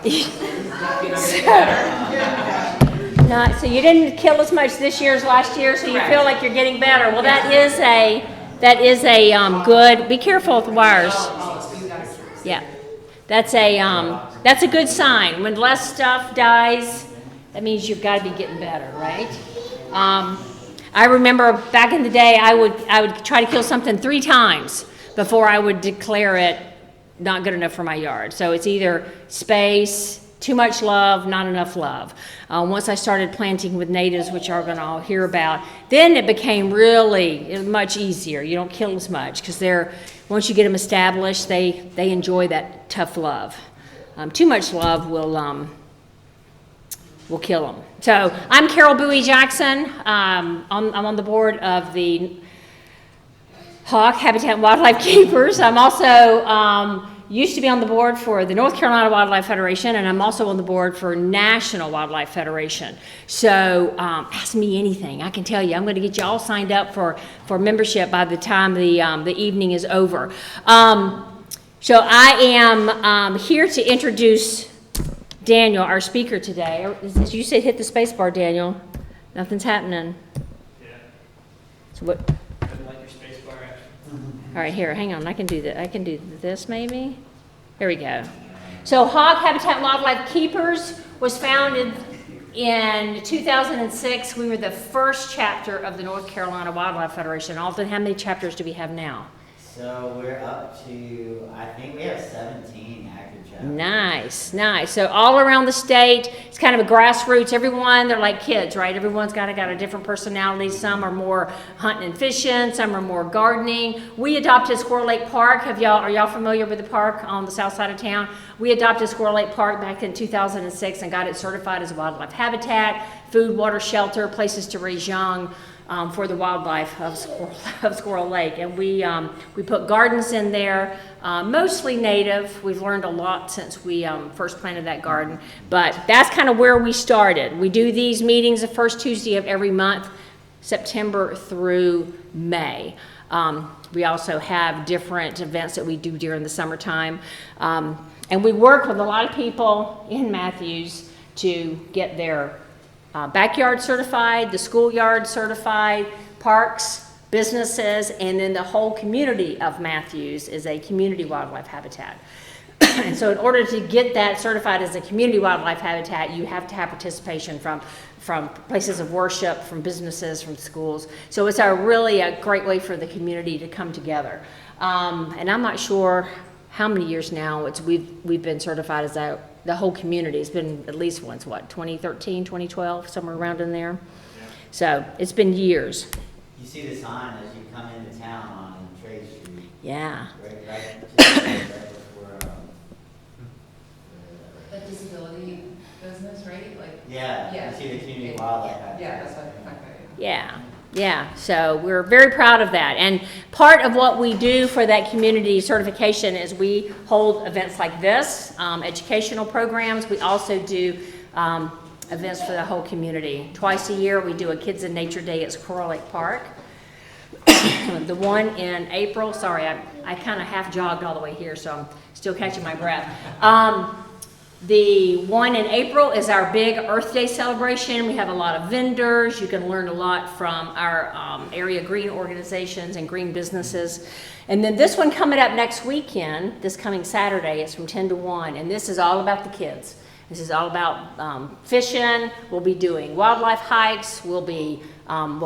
So you didn't kill as much this year as last year, so you feel like you're getting better. Well, that is a good. Be careful with the wires. Yeah, that's a good sign. When less stuff dies, that means you've got to be getting better, right? I remember back in the day, I would try to kill something 3 times before I would declare it not good enough for my yard. So it's either space, too much love, not enough love. Once I started planting with natives, which you're going to all hear about, then it became really much easier. You don't kill as much because once you get them established, they enjoy that tough love. Too much love will kill them. So I'm Carol Bowie Jackson. I'm on the board of the Hawk Habitat and Wildlife Keepers. I'm also used to be on the board for the North Carolina Wildlife Federation, and I'm also on the board for National Wildlife Federation. So ask me anything. I can tell you. I'm going to get you all signed up for membership by the time the evening is over. So I am here to introduce Daniel, our speaker today. You said hit the space bar, Daniel. Nothing's happening. Yeah. So what? I didn't like your space bar action. All right, here, hang on. I can do that. I can do this maybe. There we go. So Hawk Habitat and Wildlife Keepers was founded in 2006. We were the first chapter of the North Carolina Wildlife Federation. Alton, how many chapters do we have now? So we're up to, I think we have 17 active chapters. Nice. So all around the state, it's kind of a grassroots. Everyone, they're like kids, right? Everyone's got a different personality. Some are more hunting and fishing. Some are more gardening. We adopted Squirrel Lake Park. Are y'all familiar with the park on the south side of town? We adopted Squirrel Lake Park back in 2006 and got it certified as a wildlife habitat, food, water, shelter, places to raise young. For the wildlife of Squirrel Lake, and we put gardens in there, mostly native. We've learned a lot since we first planted that garden, but that's kind of where we started. We do these meetings the first Tuesday of every month, September through May. We also have different events that we do during the summertime, and we work with a lot of people in Matthews to get their backyard certified, the schoolyard certified, parks, businesses, and then the whole community of Matthews is a community wildlife habitat. And so in order to get that certified as a community wildlife habitat, you have to have participation from places of worship, from businesses, from schools. So it's really a great way for the community to come together. And I'm not sure how many years now we've been certified as the whole community. It's been at least once, 2013, 2012, somewhere around in there. Yeah. So it's been years. You see the sign as you come into town on Trade Street. Yeah. Right before, The disability business, right? yeah, you see the community wildlife habitat. Yeah, that's what I Yeah, so we're very proud of that. And part of what we do for that community certification is we hold events like this, educational programs. We also do events for the whole community. Twice a year we do a Kids in Nature Day at Squirrel Lake Park. The one in April, sorry, I kind of half jogged all the way here, so I'm still catching my breath. The one in April is our big Earth Day celebration. We have a lot of vendors. You can learn a lot from our area green organizations and green businesses. And then this one coming up next weekend, this coming Saturday, it's from 10 to 1, and this is all about the kids. This is all about fishing. We'll be doing wildlife hikes. We'll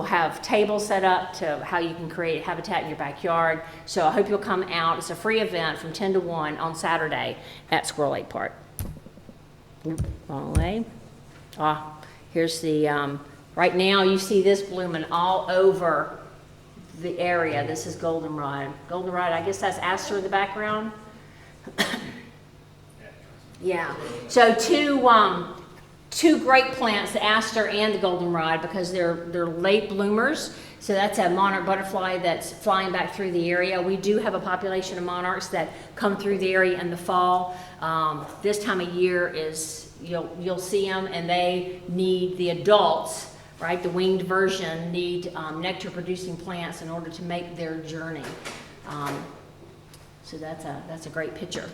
have tables set up to how you can create habitat in your backyard. So I hope you'll come out. It's a free event from 10 to 1 on Saturday at Squirrel Lake Park. Wrong way. Here's the, right now you see this blooming all over the area. This is goldenrod. Goldenrod, I guess that's aster in the background. Yeah. So two great plants, the aster and the goldenrod, because they're late bloomers. So that's a monarch butterfly that's flying back through the area. We do have a population of monarchs that come through the area in the fall. This time of year is, you'll see them, and they need the adults, right? The winged version need nectar producing plants in order to make their journey. So that's a great picture.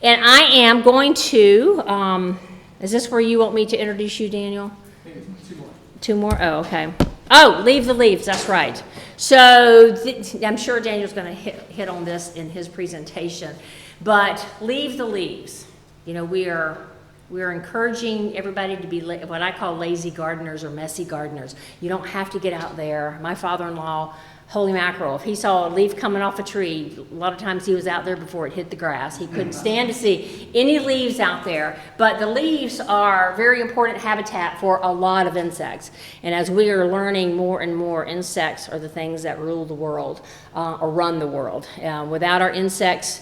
And I am going to, is this where you want me to introduce you, Daniel? Two more. Two more? Oh, okay. Oh, leave the leaves, that's right. So I'm sure Daniel's going to hit on this in his presentation, but leave the leaves. You know, we're encouraging everybody to be what I call lazy gardeners or messy gardeners. You don't have to get out there. My father-in-law, holy mackerel, if he saw a leaf coming off a tree, a lot of times he was out there before it hit the grass. He couldn't stand to see any leaves out there. But the leaves are very important habitat for a lot of insects. And as we are learning more and more, insects are the things that rule the world or run the world. Without our insects,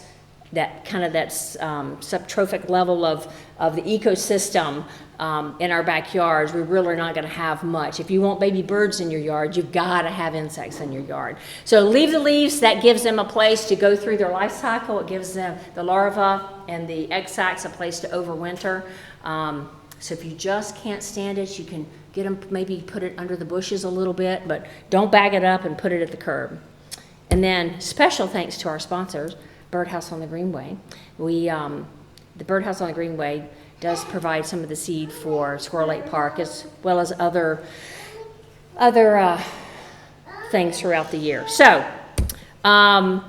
that kind of subtrophic level of the ecosystem in our backyards, we really are not going to have much. If you want baby birds in your yard, you've got to have insects in your yard. So leave the leaves. That gives them a place to go through their life cycle. It gives them, the larva and the egg sacs, a place to overwinter. So if you just can't stand it, you can get them, maybe put it under the bushes a little bit, but don't bag it up and put it at the curb. And then special thanks to our sponsors, Birdhouse on the Greenway. The Birdhouse on the Greenway does provide some of the seed for Squirrel Lake Park, as well as other things throughout the year. So I'm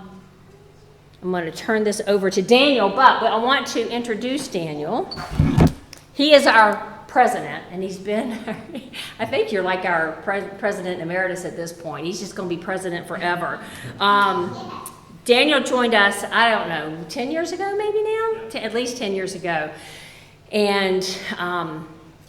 going to turn this over to Daniel, but I want to introduce Daniel. He is our president, and he's been, I think you're like our president emeritus at this point. He's just going to be president forever. Daniel joined us, I don't know, 10 years ago maybe now? At least 10 years ago. And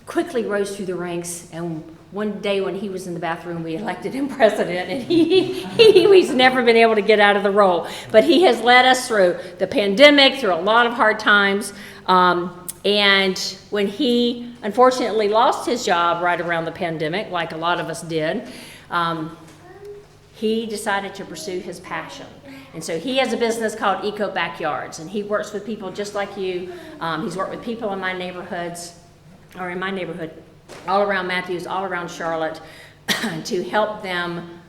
quickly rose through the ranks. And one day when he was in the bathroom, we elected him president. And he's never been able to get out of the role. But he has led us through the pandemic, through a lot of hard times. And when he unfortunately lost his job right around the pandemic, like a lot of us did, he decided to pursue his passion. And so he has a business called Eco Backyards, and he works with people just like you. He's worked with people in my neighborhood, all around Matthews, all around Charlotte, to help them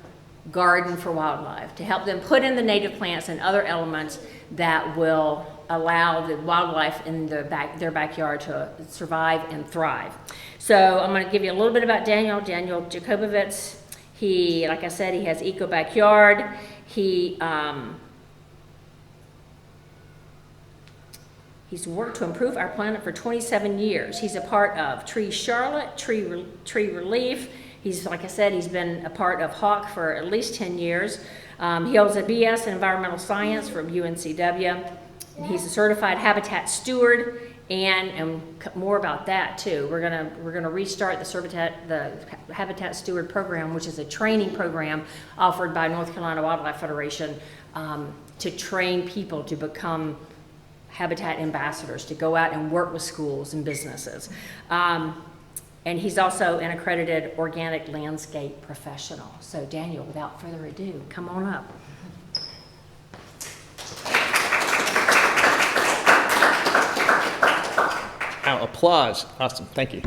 garden for wildlife, to help them put in the native plants and other elements that will allow the wildlife in their backyard to survive and thrive. So I'm going to give you a little bit about Daniel Jakobovits. He, like I said, he has Eco Backyard. He's worked to improve our planet for 27 years. He's a part of Tree Charlotte, Tree Relief. He's, like I said, he's been a part of Hawk for at least 10 years. He holds a BS in environmental science from UNCW. And he's a certified habitat steward, and more about that too. We're gonna restart the Habitat Steward program, which is a training program offered by North Carolina Wildlife Federation to train people to become habitat ambassadors, to go out and work with schools and businesses. And he's also an accredited organic landscape professional. So Daniel, without further ado, come on up. Applause. Awesome. Thank you.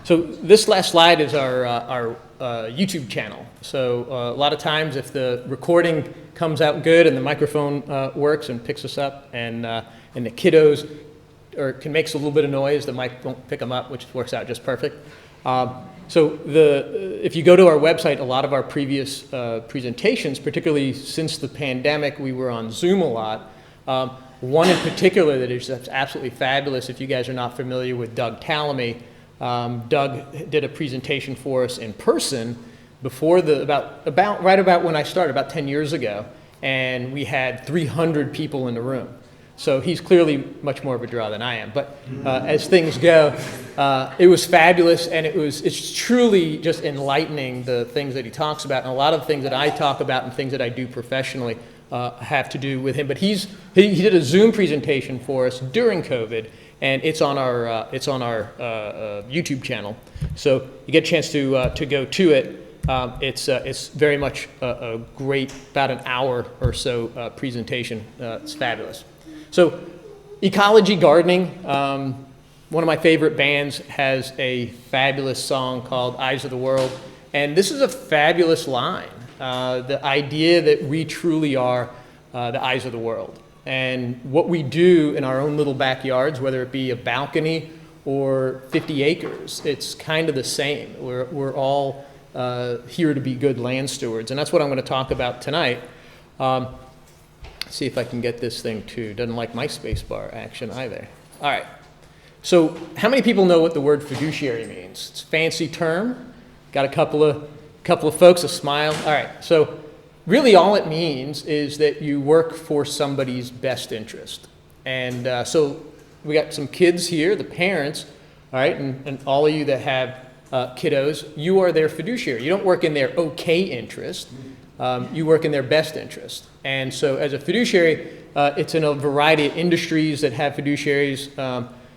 So this last slide is our YouTube channel. So a lot of times if the recording comes out good and the microphone works and picks us up and the kiddos can make a little bit of noise, the mic won't pick them up, which works out just perfect. So if you go to our website, a lot of our previous presentations, particularly since the pandemic, we were on Zoom a lot. One in particular that is absolutely fabulous, if you guys are not familiar with Doug Tallamy. Doug did a presentation for us in person before right about when I started, about 10 years ago, and we had 300 people in the room. So he's clearly much more of a draw than I am. But as things go, it was fabulous, and it's truly just enlightening, the things that he talks about, and a lot of the things that I talk about and things that I do professionally have to do with him. But he did a Zoom presentation for us during COVID, and it's on our YouTube channel. So you get a chance to go to it. It's very much a great, about an hour or so presentation. It's fabulous. So Ecological Gardening, one of my favorite bands, has a fabulous song called Eyes of the World, and this is a fabulous line. The idea that we truly are the eyes of the world. And what we do in our own little backyards, whether it be a balcony or 50 acres, it's kind of the same. We're all here to be good land stewards, and that's what I'm going to talk about tonight. See if I can get this thing to, doesn't like my spacebar action either. All right. So how many people know what the word fiduciary means? It's a fancy term. Got a couple of folks, a smile. All right. So really all it means is that you work for somebody's best interest. And so we got some kids here, the parents, all right, and all of you that have kiddos, you are their fiduciary. You don't work in their okay interest. You work in their best interest. And so as a fiduciary, it's in a variety of industries that have fiduciaries.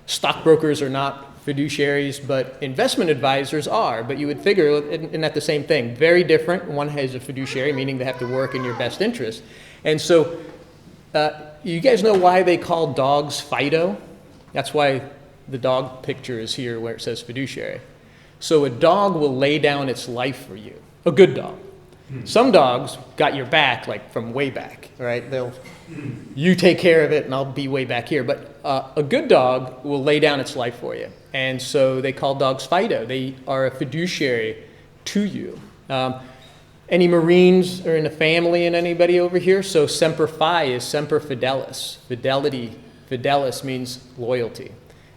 Stockbrokers are not fiduciaries, but investment advisors are. But you would figure, isn't that the same thing? Very different. One has a fiduciary, meaning they have to work in your best interest. And so you guys know why they call dogs Fido? That's why the dog picture is here where it says fiduciary. So a dog will lay down its life for you, a good dog. Some dogs got your back, like from way back, right? You take care of it and I'll be way back here. But a good dog will lay down its life for you. And so they call dogs Fido. They are a fiduciary to you. Any Marines are in the family and anybody over here? So Semper Fi is Semper Fidelis. Fidelis means loyalty.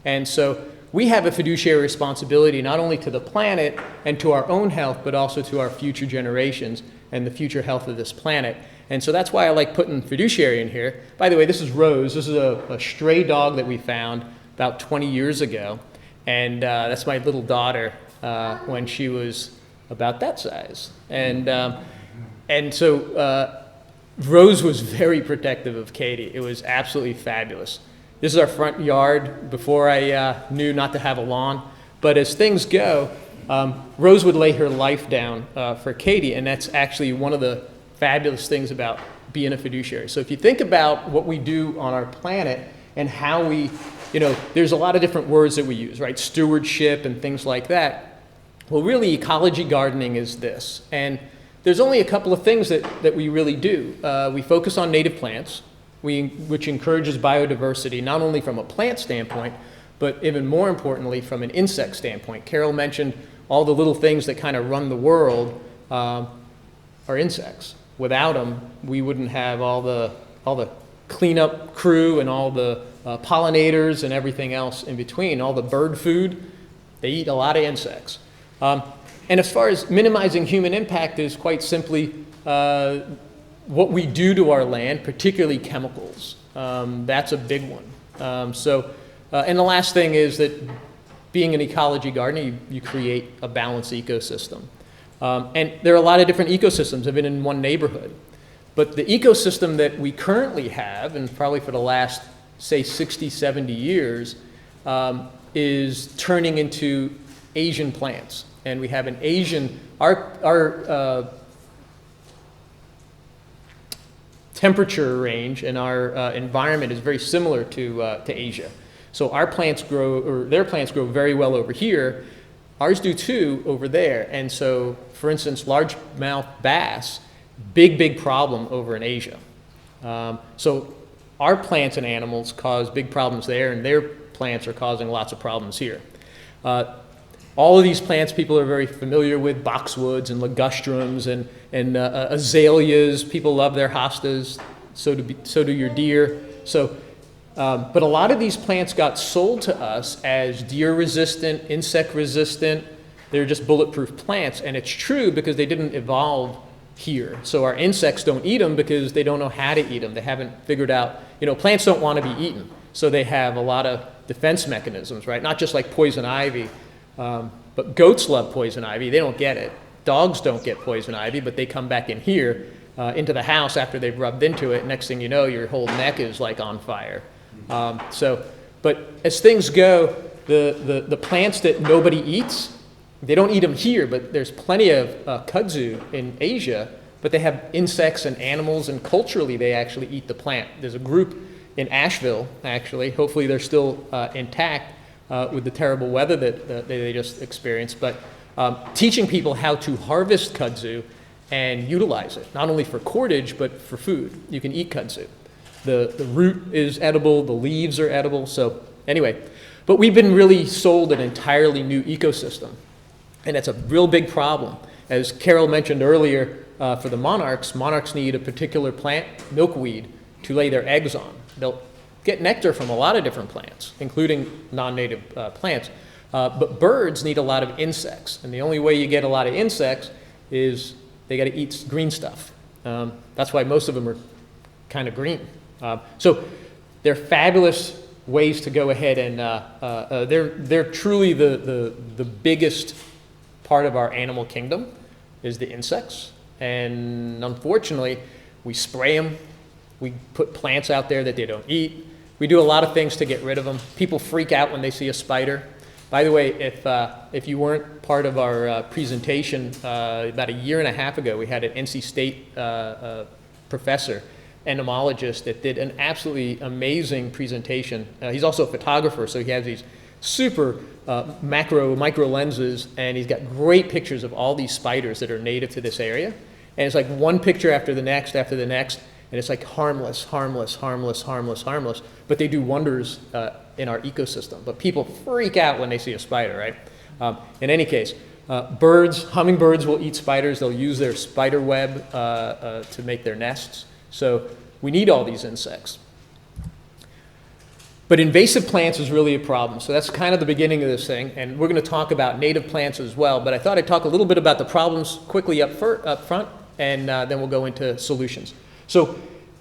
And so we have a fiduciary responsibility not only to the planet and to our own health, but also to our future generations and the future health of this planet. And so that's why I like putting fiduciary in here. By the way, this is Rose. This is a stray dog that we found about 20 years ago. And that's my little daughter when she was about that size. And so Rose was very protective of Katie. It was absolutely fabulous. This is our front yard before I knew not to have a lawn. But as things go, Rose would lay her life down for Katie, and that's actually one of the fabulous things about being a fiduciary. So if you think about what we do on our planet and how we, there's a lot of different words that we use, right? Stewardship and things like that. Well, really, ecology gardening is this. And there's only a couple of things that we really do. We focus on native plants, which encourages biodiversity, not only from a plant standpoint, but even more importantly, from an insect standpoint. Carol mentioned all the little things that kind of run the world are insects. Without them, we wouldn't have all the cleanup crew and all the pollinators and everything else in between, all the bird food. They eat a lot of insects. And as far as minimizing human impact is quite simply what we do to our land, particularly chemicals. That's a big one. And the last thing is that being an ecology gardener, you create a balanced ecosystem. And there are a lot of different ecosystems even in one neighborhood. But the ecosystem that we currently have, and probably for the last, say, 60, 70 years, is turning into Asian plants. And we have an Asian, our temperature range and our environment is very similar to Asia. So our plants grow, or their plants grow very well over here. Ours do too over there. And so, for instance, largemouth bass, big problem over in Asia. So our plants and animals cause big problems there, and their plants are causing lots of problems here. All of these plants people are very familiar with, boxwoods and ligustrums and azaleas. People love their hostas, so do your deer. But a lot of these plants got sold to us as deer resistant, insect resistant. They're just bulletproof plants, and it's true because they didn't evolve here. So our insects don't eat them because they don't know how to eat them. They haven't figured out, plants don't want to be eaten. So they have a lot of defense mechanisms, right? Not just like poison ivy, but goats love poison ivy. They don't get it. Dogs don't get poison ivy, but they come back in here into the house after they've rubbed into it. Next thing you know, your whole neck is like on fire. But as things go, the plants that nobody eats, they don't eat them here, but there's plenty of kudzu in Asia, but they have insects and animals, and culturally they actually eat the plant. There's a group in Asheville, actually, hopefully they're still intact with the terrible weather that they just experienced, but teaching people how to harvest kudzu and utilize it, not only for cordage, but for food. You can eat kudzu. The root is edible, the leaves are edible. So anyway, but we've been really sold an entirely new ecosystem. And that's a real big problem. As Carol mentioned earlier, for the monarchs need a particular plant, milkweed, to lay their eggs on. They'll get nectar from a lot of different plants, including non-native plants. But birds need a lot of insects. And the only way you get a lot of insects is they got to eat green stuff. That's why most of them are kind of green. So they're fabulous ways to go ahead and they're truly the biggest part of our animal kingdom is the insects. And unfortunately, we spray them. We put plants out there that they don't eat. We do a lot of things to get rid of them. People freak out when they see a spider. By the way, if you weren't part of our presentation about a year and a half ago, we had an NC State professor, entomologist, that did an absolutely amazing presentation. He's also a photographer, so he has these super micro lenses, and he's got great pictures of all these spiders that are native to this area. And it's like one picture after the next, and it's like harmless, but they do wonders in our ecosystem. But people freak out when they see a spider, right? In any case, hummingbirds will eat spiders. They'll use their spider web to make their nests. So we need all these insects. But invasive plants is really a problem. So that's kind of the beginning of this thing. And we're going to talk about native plants as well. But I thought I'd talk a little bit about the problems quickly up front, and then we'll go into solutions. So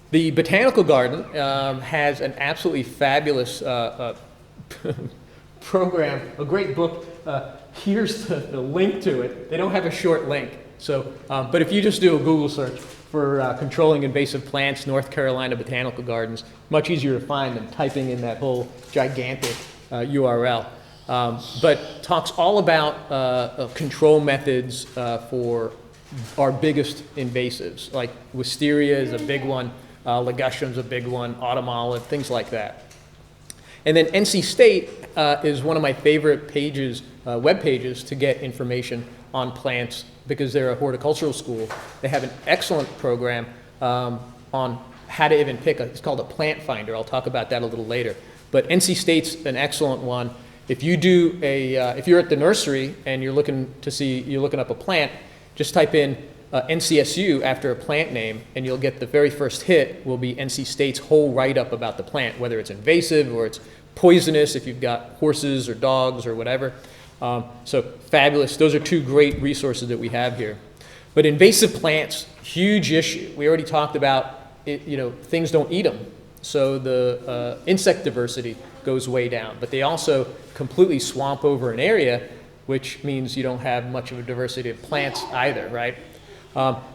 the Botanical Garden has an absolutely fabulous program, a great book. Here's the link to it. They don't have a short link. So, but if you just do a Google search for controlling invasive plants, North Carolina Botanical Gardens, much easier to find than typing in that whole gigantic URL. But talks all about control methods for our biggest invasives, like wisteria is a big one, ligustion's a big one, autumn olive, things like that. And then NC State is one of my favorite pages, web pages, to get information on plants because they're a horticultural school. They have an excellent program on how to even pick it's called a plant finder. I'll talk about that a little later. But NC State's an excellent one. If you do if you're at the nursery and you're looking up a plant, just type in NCSU after a plant name, and you'll get the very first hit will be NC State's whole write-up about the plant, whether it's invasive or it's poisonous if you've got horses or dogs or whatever. So fabulous. Those are two great resources that we have here. But invasive plants, huge issue. We already talked about it, things don't eat them. So the insect diversity goes way down. But they also completely swamp over an area, which means you don't have much of a diversity of plants either, right?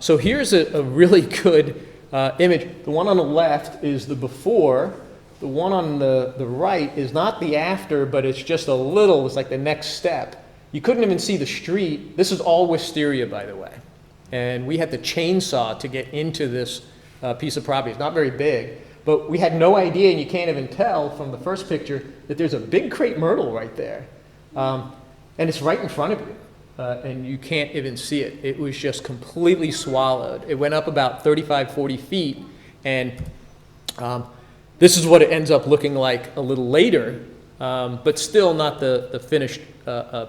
So here's a really good image. The one on the left is the before. The one on the right is not the after, but it's just it's like the next step. You couldn't even see the street. This is all wisteria, by the way. And we had to chainsaw to get into this piece of property. It's not very big, but we had no idea, and you can't even tell from the first picture, that there's a big crepe myrtle right there. And it's right in front of you, and you can't even see it. It was just completely swallowed. It went up about 35, 40 feet, and this is what it ends up looking like a little later, but still not the finished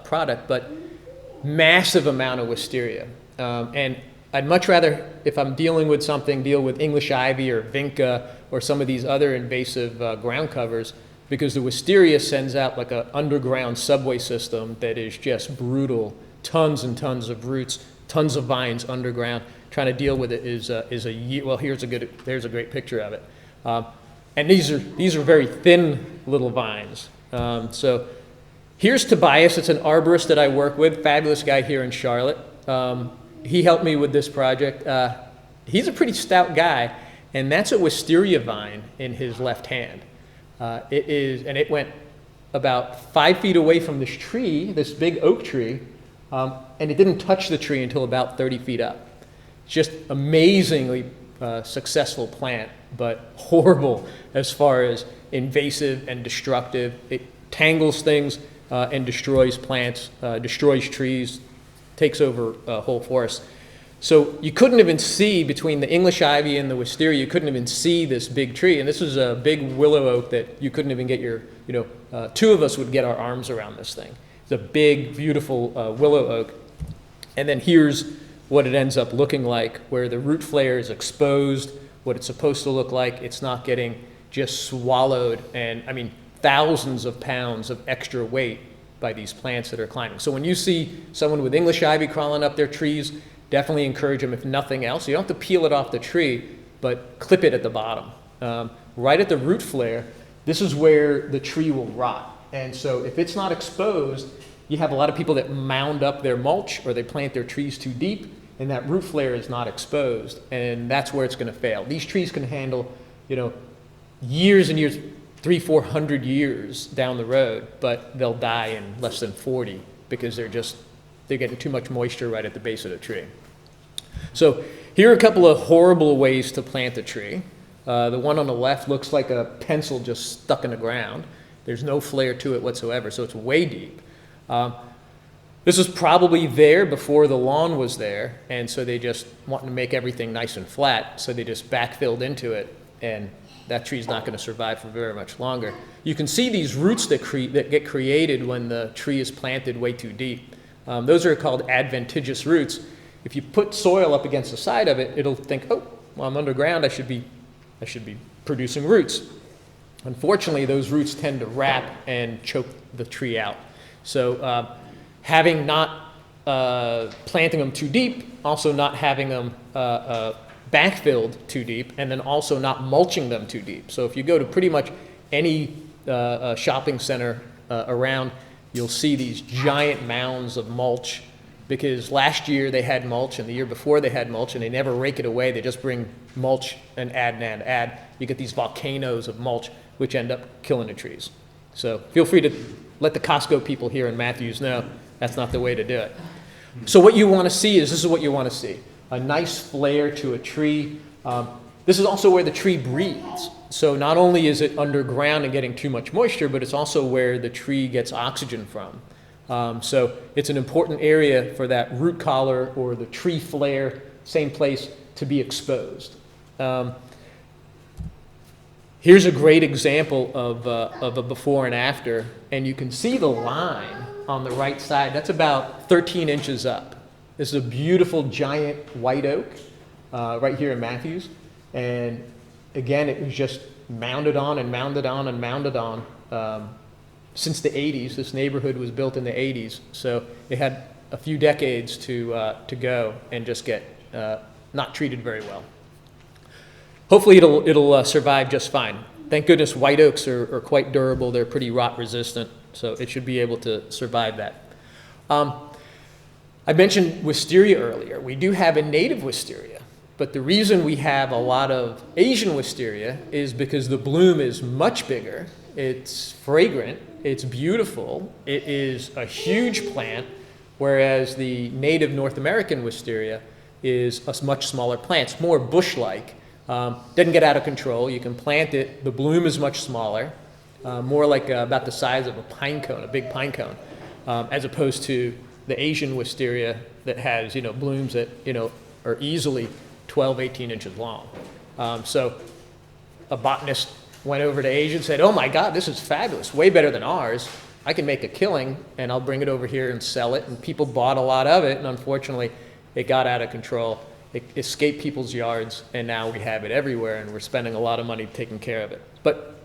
product, but massive amount of wisteria. And I'd much rather, if I'm dealing with something, deal with English ivy or vinca or some of these other invasive ground covers, because the wisteria sends out like an underground subway system that is just brutal. Tons and tons of roots, tons of vines underground. Trying to deal with it is well, there's a great picture of it. And these are very thin little vines. So here's Tobias. It's an arborist that I work with, fabulous guy here in Charlotte. He helped me with this project. He's a pretty stout guy, and that's a wisteria vine in his left hand. It went about 5 feet away from this tree, this big oak tree, and it didn't touch the tree until about 30 feet up. It's just amazingly successful plant, but horrible as far as invasive and destructive. It tangles things and destroys plants, destroys trees, takes over whole forests. So you couldn't even see between the English ivy and the wisteria, you couldn't even see this big tree. And this is a big willow oak that you couldn't even get your, two of us would get our arms around this thing. It's a big, beautiful willow oak. And then here's what it ends up looking like, where the root flare is exposed, what it's supposed to look like. It's not getting just swallowed, and I mean, thousands of pounds of extra weight by these plants that are climbing. So when you see someone with English ivy crawling up their trees, definitely encourage them, if nothing else. You don't have to peel it off the tree, but clip it at the bottom. Right at the root flare, this is where the tree will rot. And so if it's not exposed, you have a lot of people that mound up their mulch or they plant their trees too deep, and that root flare is not exposed, and that's where it's going to fail. These trees can handle, years and years, 300-400 years down the road, but they'll die in less than 40 because they're getting too much moisture right at the base of the tree. So here are a couple of horrible ways to plant a tree. The one on the left looks like a pencil just stuck in the ground. There's no flare to it whatsoever, so it's way deep. This was probably there before the lawn was there, and so they just wanted to make everything nice and flat, so they just backfilled into it, and that tree's not going to survive for very much longer. You can see these roots that get created when the tree is planted way too deep. Those are called adventitious roots. If you put soil up against the side of it, it'll think, oh, well, I'm underground, I should be producing roots. Unfortunately, those roots tend to wrap and choke the tree out. So having not planting them too deep, also not having them backfilled too deep, and then also not mulching them too deep. So if you go to pretty much any shopping center around, you'll see these giant mounds of mulch, because last year they had mulch and the year before they had mulch, and they never rake it away. They just bring mulch and add. You get these volcanoes of mulch, which end up killing the trees. So feel free to let the Costco people here in Matthews know that's not the way to do it. So what you want to see is, this is what you want to see: a nice flare to a tree. This is also where the tree breathes. So not only is it underground and getting too much moisture, but it's also where the tree gets oxygen from. So it's an important area for that root collar or the tree flare, same place, to be exposed. Here's a great example of a before and after, and you can see the line on the right side. That's about 13 inches up. This is a beautiful giant white oak right here in Matthews, and again, it was just mounded on and mounded on and mounded on since the 80s. This neighborhood was built in the 80s, so it had a few decades to go and just get not treated very well. Hopefully it'll survive just fine. Thank goodness white oaks are quite durable. They're pretty rot resistant, so it should be able to survive that. I mentioned wisteria earlier. We do have a native wisteria, but the reason we have a lot of Asian wisteria is because the bloom is much bigger. It's fragrant, it's beautiful, it is a huge plant, whereas the native North American wisteria is a much smaller plant. It's more bush-like. Doesn't get out of control. You can plant it. The bloom is much smaller, more like about the size of a pine cone, a big pine cone, as opposed to the Asian wisteria that has, blooms that, are easily 12, 18 inches long. So a botanist went over to Asia and said, oh my God, this is fabulous, way better than ours. I can make a killing and I'll bring it over here and sell it. And people bought a lot of it, and unfortunately it got out of control. It escaped people's yards, and now we have it everywhere, and we're spending a lot of money taking care of it. But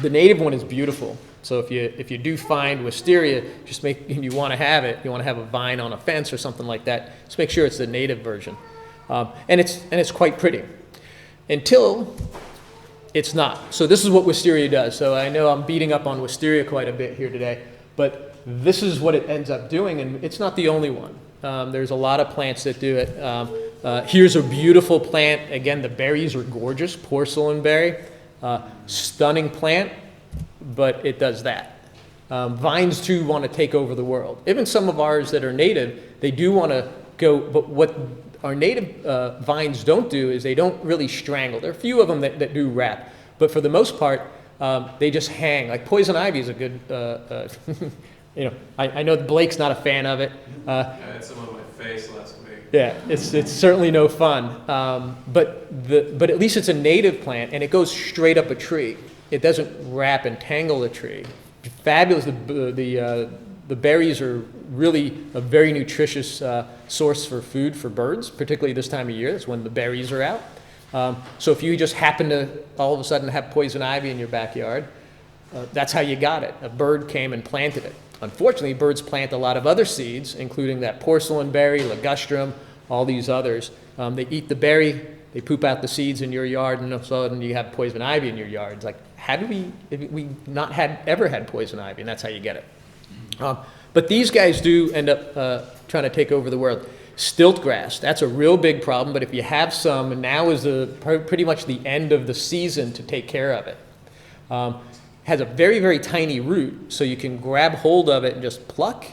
the native one is beautiful. So if you do find wisteria, and you want to have it, you want to have a vine on a fence or something like that, just make sure it's the native version. And it's quite pretty, until it's not. So this is what wisteria does. So I know I'm beating up on wisteria quite a bit here today, but this is what it ends up doing, and it's not the only one. There's a lot of plants that do it. Here's a beautiful plant. Again, the berries are gorgeous, porcelain berry. Stunning plant, but it does that. Vines too want to take over the world. Even some of ours that are native, they do want to go, but what our native vines don't do is they don't really strangle. There are a few of them that do wrap, but for the most part, they just hang. Like poison ivy is a good I know Blake's not a fan of it. I had some on my face last week. Yeah, it's certainly no fun. But at least it's a native plant, and it goes straight up a tree. It doesn't wrap and tangle the tree. Fabulous. The berries are really a very nutritious source for food for birds, particularly this time of year. That's when the berries are out. So if you just happen to all of a sudden have poison ivy in your backyard, that's how you got it. A bird came and planted it. Unfortunately, birds plant a lot of other seeds, including that porcelain berry, ligustrum, all these others. They eat the berry, they poop out the seeds in your yard, and all of a sudden you have poison ivy in your yard. It's like, how do we not ever had poison ivy? And that's how you get it. But these guys do end up trying to take over the world. Stilt grass, that's a real big problem, but if you have some, now is pretty much the end of the season to take care of it. Has a very, very tiny root, so you can grab hold of it and just pluck,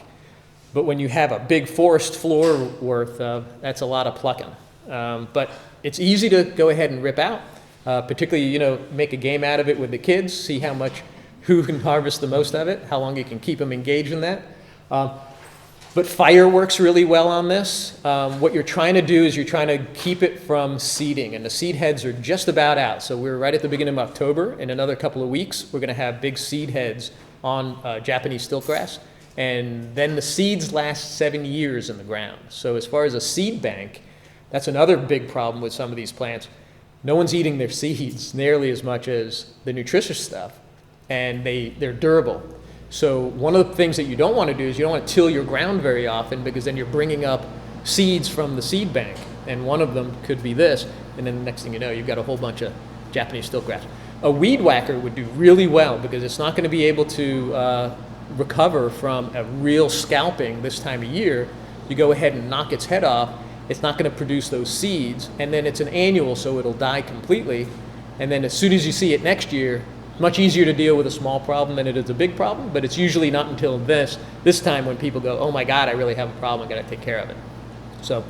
but when you have a big forest floor worth of, that's a lot of plucking. But it's easy to go ahead and rip out, particularly, make a game out of it with the kids, see who can harvest the most of it, how long you can keep them engaged in that. But fire works really well on this. What you're trying to do is you're trying to keep it from seeding, and the seed heads are just about out. So we're right at the beginning of October. In another couple of weeks, we're going to have big seed heads on Japanese stiltgrass, and then the seeds last 7 years in the ground. So as far as a seed bank, that's another big problem with some of these plants. No one's eating their seeds nearly as much as the nutritious stuff, and they're durable. So one of the things that you don't want to do is you don't want to till your ground very often, because then you're bringing up seeds from the seed bank, and one of them could be this, and then the next thing you know, you've got a whole bunch of Japanese stiltgrass. A weed whacker would do really well, because it's not going to be able to recover from a real scalping this time of year. You go ahead and knock its head off, it's not going to produce those seeds, and then it's an annual, so it'll die completely, and then as soon as you see it next year, much easier to deal with a small problem than it is a big problem, but it's usually not until this time when people go, oh my God, I really have a problem, I gotta take care of it. So,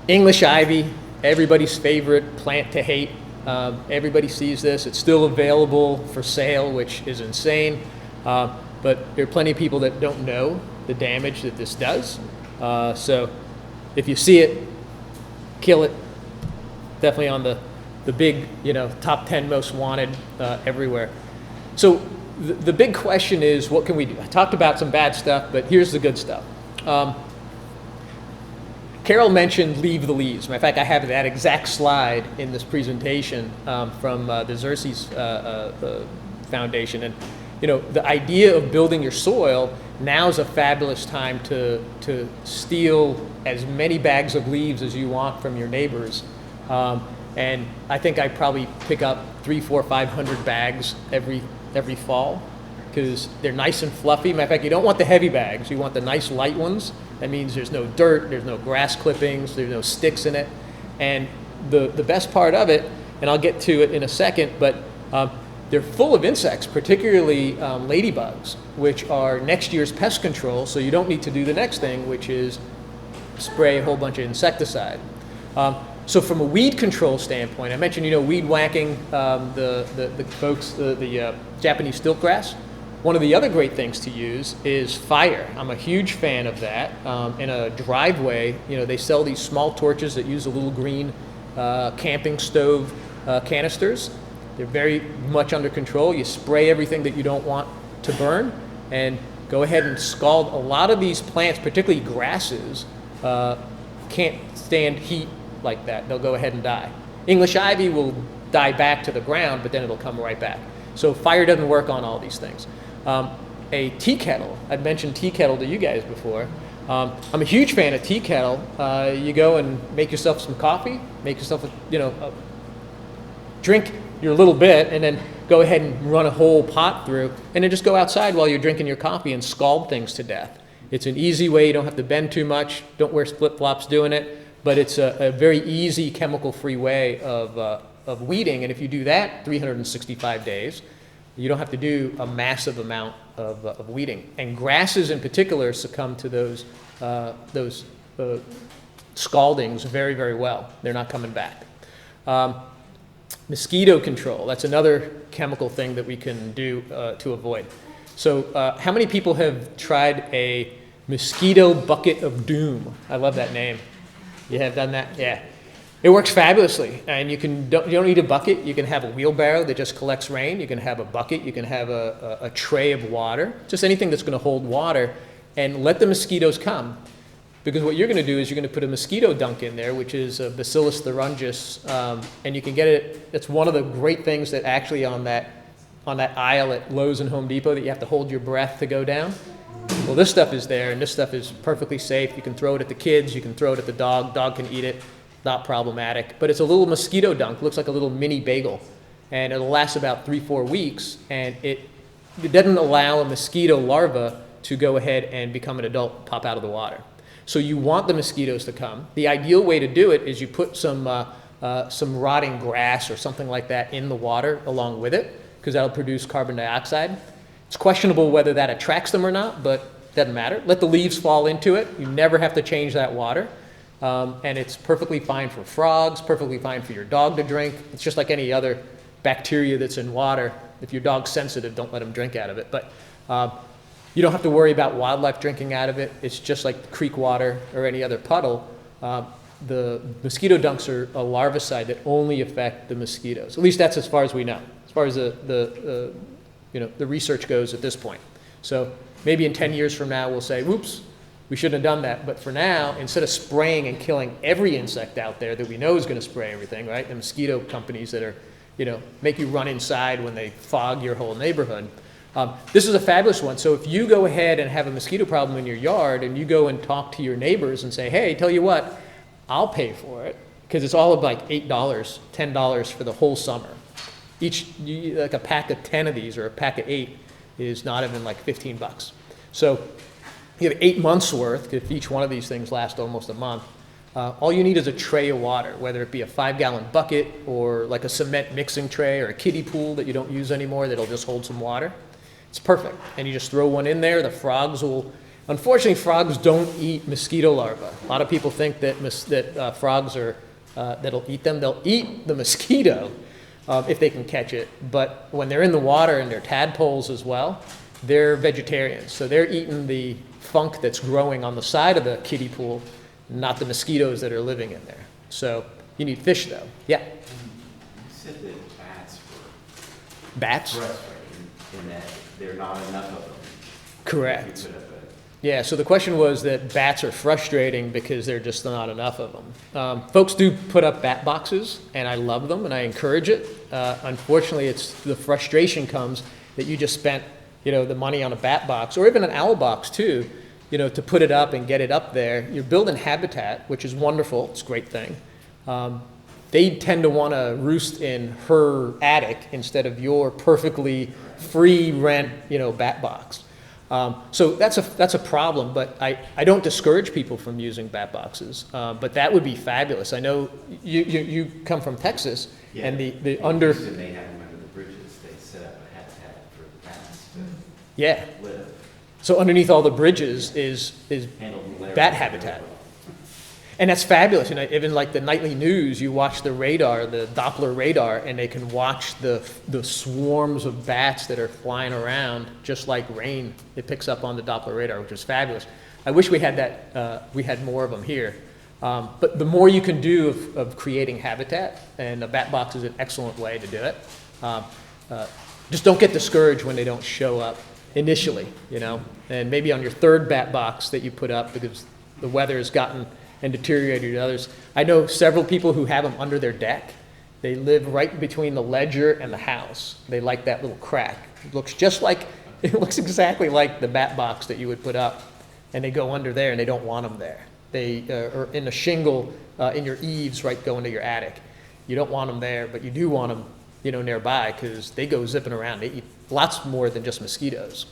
English ivy, everybody's favorite plant to hate. Everybody sees this. It's still available for sale, which is insane. But there are plenty of people that don't know the damage that this does. So if you see it, kill it. Definitely on the big, top 10 most wanted everywhere. So the big question is, what can we do? I talked about some bad stuff, but here's the good stuff. Carol mentioned leave the leaves. Matter of fact, I have that exact slide in this presentation from the Xerces Foundation. And the idea of building your soil, now is a fabulous time to steal as many bags of leaves as you want from your neighbors. And I think I probably pick up 300, 400, 500 bags every fall, because they're nice and fluffy. Matter of fact, you don't want the heavy bags. You want the nice light ones. That means there's no dirt, there's no grass clippings, there's no sticks in it. And the best part of it, and I'll get to it in a second, but they're full of insects, particularly ladybugs, which are next year's pest control, so you don't need to do the next thing, which is spray a whole bunch of insecticide. So from a weed control standpoint, I mentioned, weed whacking the folks, the Japanese stiltgrass. One of the other great things to use is fire. I'm a huge fan of that. In a driveway, they sell these small torches that use a little green camping stove canisters. They're very much under control. You spray everything that you don't want to burn, and go ahead and scald. A lot of these plants, particularly grasses, can't stand heat like that. They'll go ahead and die. English ivy will die back to the ground, but then it'll come right back. So fire doesn't work on all these things. A tea kettle. I've mentioned tea kettle to you guys before. I'm a huge fan of tea kettle. You go and make yourself some coffee, make yourself drink your little bit, and then go ahead and run a whole pot through, and then just go outside while you're drinking your coffee and scald things to death. It's an easy way. You don't have to bend too much. Don't wear flip-flops doing it. But it's a very easy, chemical-free way of weeding. And if you do that 365 days, you don't have to do a massive amount of weeding. And grasses in particular succumb to those scaldings very, very well. They're not coming back. Mosquito control, that's another chemical thing that we can do to avoid. So how many people have tried a mosquito bucket of doom? I love that name. You have done that? Yeah. It works fabulously, and you don't need a bucket. You can have a wheelbarrow that just collects rain. You can have a bucket. You can have a tray of water, just anything that's going to hold water, and let the mosquitoes come. Because what you're going to do is you're going to put a mosquito dunk in there, which is a Bacillus thuringius, and you can get it. It's one of the great things that actually on that aisle at Lowe's and Home Depot that you have to hold your breath to go down. Well, this stuff is there, and this stuff is perfectly safe. You can throw it at the kids. You can throw it at the dog. Dog can eat it. Not problematic, but it's a little mosquito dunk, looks like a little mini bagel, and it'll last about 3-4 weeks, and it doesn't allow a mosquito larva to go ahead and become an adult, pop out of the water. So you want the mosquitoes to come. The ideal way to do it is you put some rotting grass or something like that in the water along with it, because that'll produce carbon dioxide. It's questionable whether that attracts them or not, but it doesn't matter. Let the leaves fall into it. You never have to change that water. And it's perfectly fine for frogs, perfectly fine for your dog to drink. It's just like any other bacteria that's in water. If your dog's sensitive, don't let him drink out of it. But you don't have to worry about wildlife drinking out of it. It's just like creek water or any other puddle. The mosquito dunks are a larvicide that only affect the mosquitoes. At least that's as far as we know, as far as the research goes at this point. So maybe in 10 years from now, we'll say, whoops, we shouldn't have done that. But for now, instead of spraying and killing every insect out there that we know is going to spray everything, right? The mosquito companies that are, make you run inside when they fog your whole neighborhood. This is a fabulous one. So if you go ahead and have a mosquito problem in your yard and you go and talk to your neighbors and say, hey, tell you what, I'll pay for it, because it's all of like $8, $10 for the whole summer. Like a pack of 10 of these or a pack of 8 is not even like $15. So you have 8 months worth, if each one of these things lasts almost a month. All you need is a tray of water, whether it be a 5-gallon bucket or like a cement mixing tray or a kiddie pool that you don't use anymore that'll just hold some water. It's perfect. And you just throw one in there. The frogs will, unfortunately, frogs don't eat mosquito larvae. A lot of people think that frogs are, that'll eat them. They'll eat the mosquito if they can catch it. But when they're in the water and they're tadpoles as well, they're vegetarians. So they're eating the funk that's growing on the side of the kiddie pool, not the mosquitoes that are living in there. So you need fish, though. Yeah? You said that bats were Bats? frustrating in that there are not enough of them. Correct. You put up Yeah, so the question was that bats are frustrating because there are just not enough of them. Folks do put up bat boxes, and I love them, and I encourage it. Unfortunately, the frustration comes that you just spent the money on a bat box, or even an owl box too, to put it up and get it up there. You're building habitat, which is wonderful. It's a great thing. They tend to want to roost in her attic instead of your perfectly free rent, bat box. So that's a problem, but I don't discourage people from using bat boxes, but that would be fabulous. I know you come from Texas, Yeah. and the In under, Houston, they have them under the bridges. They set up a habitat for bats yeah. to live. So underneath all the bridges is Handle malaria bat very habitat. well. And that's fabulous. Even like the nightly news, you watch the radar, the Doppler radar, and they can watch the swarms of bats that are flying around, just like rain. It picks up on the Doppler radar, which is fabulous. I wish we had that. We had more of them here. But the more you can do of creating habitat, and a bat box is an excellent way to do it. Just don't get discouraged when they don't show up initially, and maybe on your third bat box that you put up because the weather has gotten and deteriorated others. I know several people who have them under their deck. They live right between the ledger and the house. They like that little crack. It looks exactly like the bat box that you would put up, and they go under there and they don't want them there. They are in a shingle in your eaves right going to your attic. You don't want them there, but you do want them nearby because they go zipping around. They eat lots more than just mosquitoes.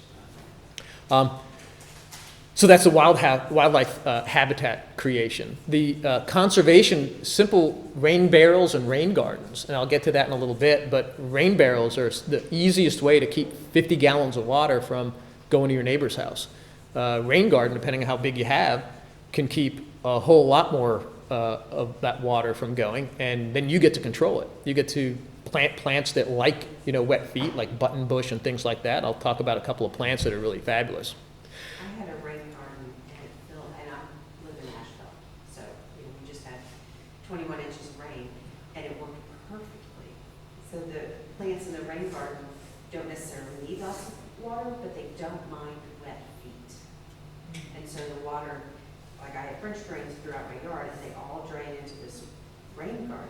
So that's the wildlife habitat creation. The conservation, simple rain barrels and rain gardens, and I'll get to that in a little bit, but rain barrels are the easiest way to keep 50 gallons of water from going to your neighbor's house. Rain garden, depending on how big you have, can keep a whole lot more of that water from going, and then you get to control it. You get to plant plants that like, wet feet, like buttonbush and things like that. I'll talk about a couple of plants that are really fabulous. I had a rain garden and I live in Asheville, so, we just had 21 inches of rain and it worked perfectly. So the plants in the rain garden don't necessarily need lots of water, but they don't mind wet feet. And so the water, like I had French drains throughout my yard and they all drain into this rain garden.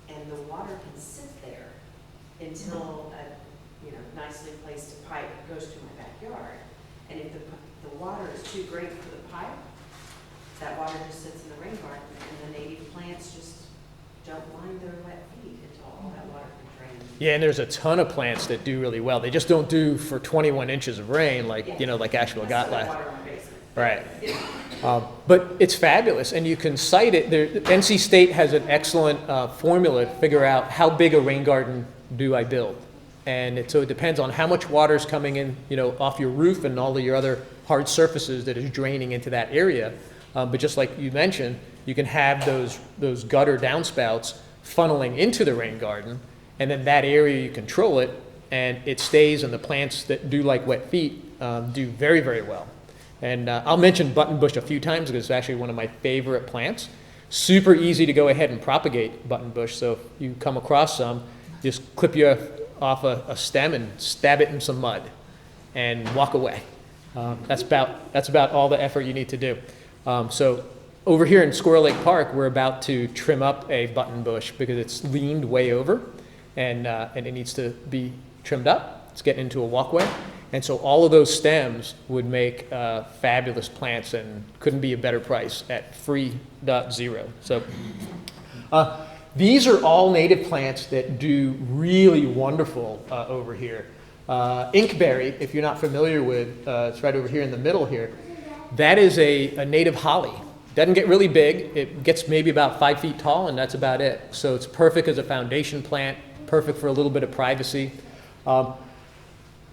And the water can sit there until a, nicely placed pipe goes to my backyard. And if the water is too great for the pipe, that water just sits in the rain garden and the native plants just don't mind their wet feet until all that water can drain. Yeah, and there's a ton of plants that do really well. They just don't do for 21 inches of rain like, like Asheville got last. Water in my basement. Right. Yeah. But it's fabulous, and you can cite it. NC State has an excellent formula to figure out how big a rain garden do I build. And so it depends on how much water is coming in, off your roof and all of your other hard surfaces that is draining into that area. But just like you mentioned, you can have those gutter downspouts funneling into the rain garden, and then that area you control it, and it stays, and the plants that do like wet feet do very, very well. And I'll mention buttonbush a few times because it's actually one of my favorite plants. Super easy to go ahead and propagate buttonbush. So if you come across some, just clip you off a stem and stab it in some mud and walk away. That's about all the effort you need to do. So over here in Squirrel Lake Park, we're about to trim up a buttonbush because it's leaned way over and it needs to be trimmed up. It's getting into a walkway. And so all of those stems would make fabulous plants and couldn't be a better price at free.0. So these are all native plants that do really wonderful over here. Inkberry, if you're not familiar with, it's right over here in the middle here. That is a native holly. Doesn't get really big. It gets maybe about 5 feet tall, and that's about it. So it's perfect as a foundation plant, perfect for a little bit of privacy.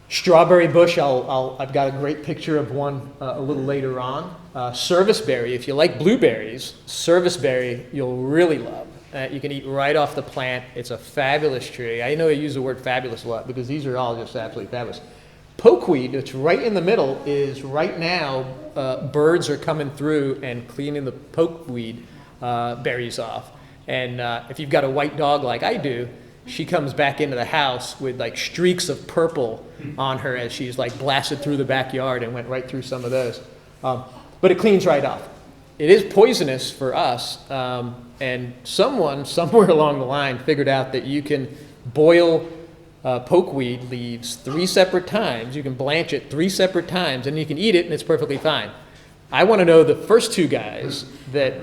Strawberry bush, I've got a great picture of one a little later on. Serviceberry, if you like blueberries, serviceberry you'll really love. You can eat right off the plant. It's a fabulous tree. I know I use the word fabulous a lot because these are all just absolutely fabulous. Pokeweed, that's right in the middle, is right now birds are coming through and cleaning the pokeweed berries off. And if you've got a white dog like I do, she comes back into the house with like streaks of purple on her as she's like blasted through the backyard and went right through some of those. But it cleans right off. It is poisonous for us, and someone somewhere along the line figured out that you can boil pokeweed leaves 3 separate times. You can blanch it 3 separate times, and you can eat it, and it's perfectly fine. I want to know the first 2 guys that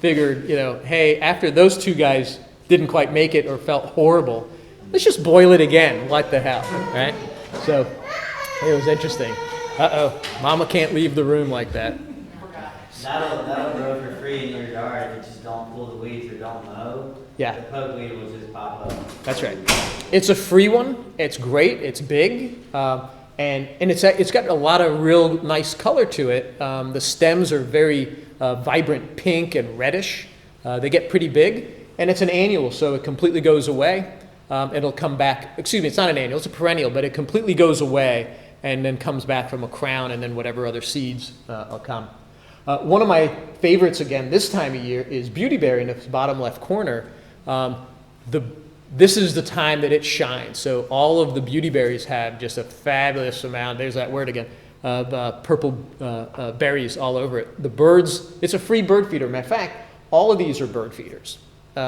figured, hey, after those 2 guys didn't quite make it or felt horrible, let's just boil it again. What the hell, right? So it was interesting. Uh-oh, mama can't leave the room like that. That'll grow for free in your yard if you just don't pull the weeds or don't mow. Yeah. The pokeweed will just pop up. That's right. It's a free one. It's great. It's big. And it's got a lot of real nice color to it. The stems are very vibrant pink and reddish. They get pretty big. And it's an annual, so it completely goes away. It'll come back, excuse me, it's not an annual, it's a perennial, but it completely goes away and then comes back from a crown and then whatever other seeds will come. One of my favorites, again, this time of year is beautyberry in the bottom left corner. This is the time that it shines. So all of the beautyberries have just a fabulous amount, there's that word again, of purple berries all over it. The birds, it's a free bird feeder. Matter of fact, all of these are bird feeders.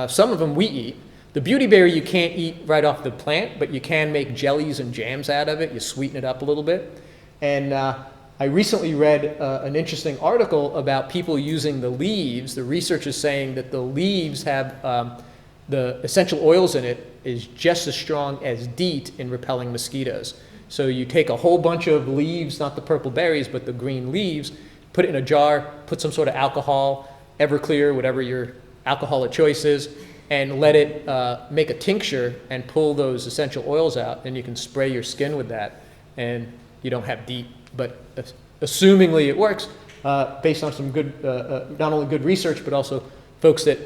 Some of them we eat. The beautyberry you can't eat right off the plant, but you can make jellies and jams out of it. You sweeten it up a little bit. And I recently read an interesting article about people using the leaves. The research is saying that the leaves have the essential oils in it is just as strong as DEET in repelling mosquitoes. So you take a whole bunch of leaves, not the purple berries, but the green leaves, put it in a jar, put some sort of alcohol, Everclear, whatever your alcohol of choice is, and let it make a tincture and pull those essential oils out, and you can spray your skin with that, and you don't have DEET. But assumingly it works, based on some good, not only good research, but also folks that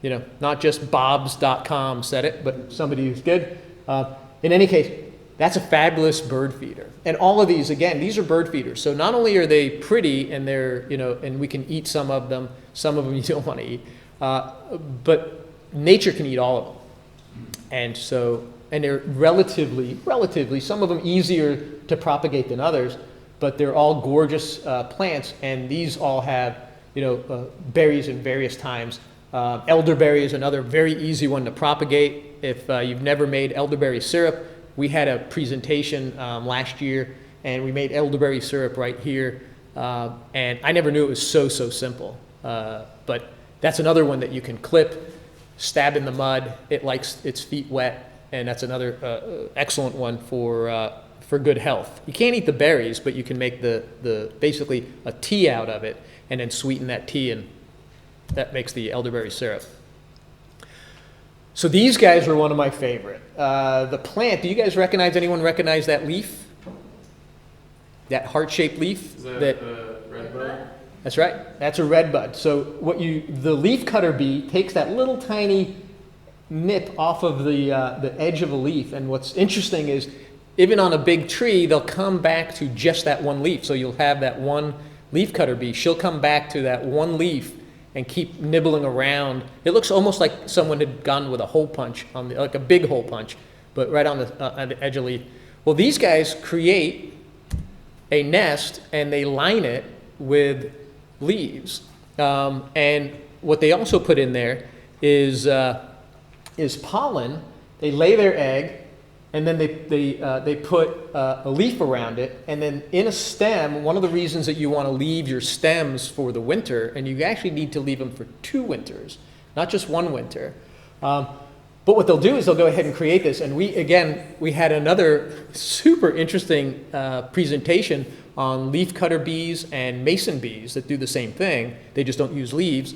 not just bobs.com said it, but somebody who's good. In any case, that's a fabulous bird feeder. And all of these, again, these are bird feeders. So not only are they pretty and they're, and we can eat some of them you don't want to eat, but nature can eat all of them. And so, and they're relatively, some of them easier to propagate than others, but they're all gorgeous plants, and these all have, berries in various times. Elderberry is another very easy one to propagate. If you've never made elderberry syrup, we had a presentation last year, and we made elderberry syrup right here, and I never knew it was so simple. But that's another one that you can clip, stab in the mud. It likes its feet wet, and that's another excellent one for good health. You can't eat the berries, but you can make the basically a tea out of it, and then sweeten that tea, and that makes the elderberry syrup. So these guys were one of my favorite. The plant, do you guys anyone recognize that leaf? That heart-shaped leaf? Is that red bud? That's right. That's a red bud. So the leaf cutter bee takes that little tiny nip off of the edge of a leaf, and what's interesting is even on a big tree, they'll come back to just that one leaf. So you'll have that one leaf cutter bee. She'll come back to that one leaf and keep nibbling around. It looks almost like someone had gone with a hole punch, like a big hole punch, but right on the edge of the leaf. Well, these guys create a nest, and they line it with leaves. And what they also put in there is pollen. They lay their egg, and then they put a leaf around it, and then in a stem, one of the reasons that you want to leave your stems for the winter, and you actually need to leave them for 2 winters, not just 1 winter. But what they'll do is they'll go ahead and create this, and we had another super interesting presentation on leaf cutter bees and mason bees that do the same thing. They just don't use leaves.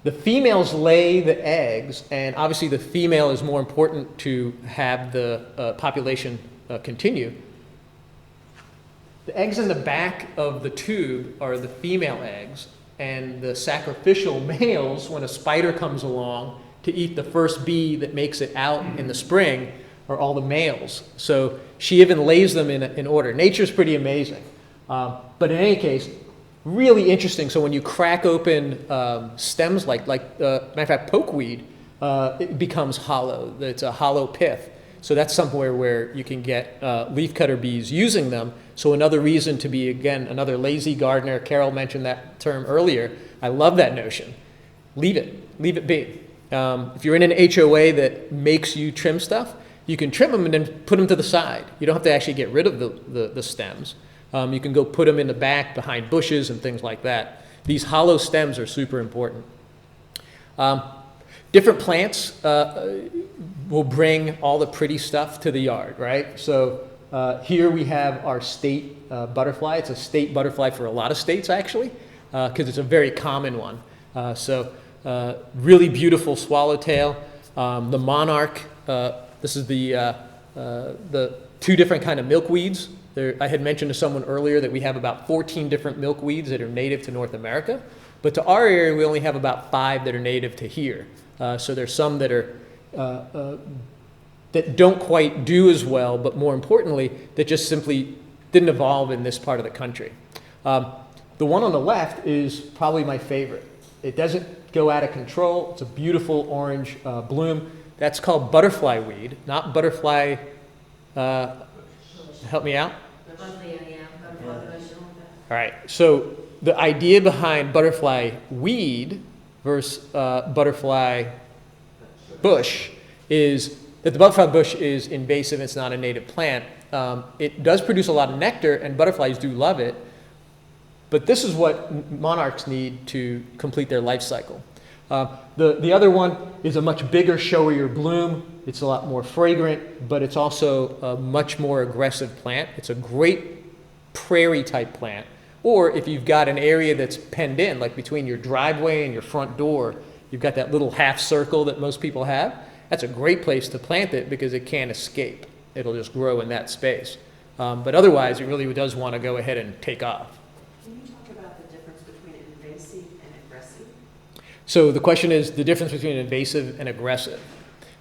The females lay the eggs, and obviously the female is more important to have the population continue. The eggs in the back of the tube are the female eggs, and the sacrificial males, when a spider comes along to eat the first bee that makes it out in the spring, are all the males. So she even lays them in order. Nature's pretty amazing. But in any case, really interesting. So when you crack open stems like matter of fact, pokeweed, it becomes hollow. It's a hollow pith. So that's somewhere where you can get leafcutter bees using them. So another reason to be, again, another lazy gardener. Carol mentioned that term earlier. I love that notion. Leave it be. If you're in an HOA that makes you trim stuff, you can trim them and then put them to the side. You don't have to actually get rid of the stems. You can go put them in the back behind bushes and things like that. These hollow stems are super important. Different plants will bring all the pretty stuff to the yard, right? So here we have our state butterfly. It's a state butterfly for a lot of states, actually, because it's a very common one. Really beautiful swallowtail. The monarch, this is the 2 different kind of milkweeds. I had mentioned to someone earlier that we have about 14 different milkweeds that are native to North America, but to our area we only have about 5 that are native to here. So there's some that are that don't quite do as well, but more importantly, that just simply didn't evolve in this part of the country. The one on the left is probably my favorite. It doesn't go out of control. It's a beautiful orange bloom. That's called butterfly weed, not butterfly. Help me out. All right. So the idea behind butterfly weed versus butterfly bush is that the butterfly bush is invasive. It's not a native plant. It does produce a lot of nectar, and butterflies do love it. But this is what monarchs need to complete their life cycle. The other one is a much bigger, showier bloom. It's a lot more fragrant, but it's also a much more aggressive plant. It's a great prairie type plant. Or if you've got an area that's penned in, like between your driveway and your front door, you've got that little half circle that most people have. That's a great place to plant it because it can't escape. It'll just grow in that space. But otherwise, it really does want to go ahead and take off. Can you talk about the difference between invasive and aggressive? So the question is the difference between invasive and aggressive.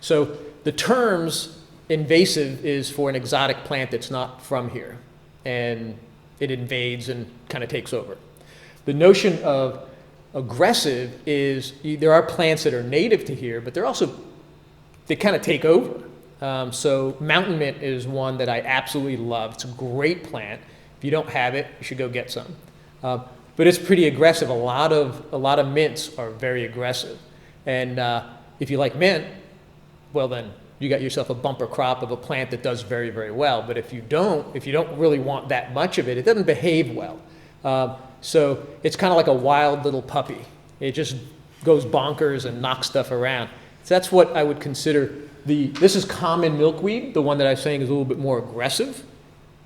So the terms invasive is for an exotic plant that's not from here, and it invades and kind of takes over. The notion of aggressive is there are plants that are native to here, but they kind of take over. So mountain mint is one that I absolutely love. It's a great plant. If you don't have it, you should go get some. But it's pretty aggressive. A lot of mints are very aggressive. And if you like mint, well then you got yourself a bumper crop of a plant that does very, very well. But if you don't really want that much of it, it doesn't behave well. So it's kind of like a wild little puppy. It just goes bonkers and knocks stuff around. So that's what I would consider this is common milkweed. The one that I was saying is a little bit more aggressive.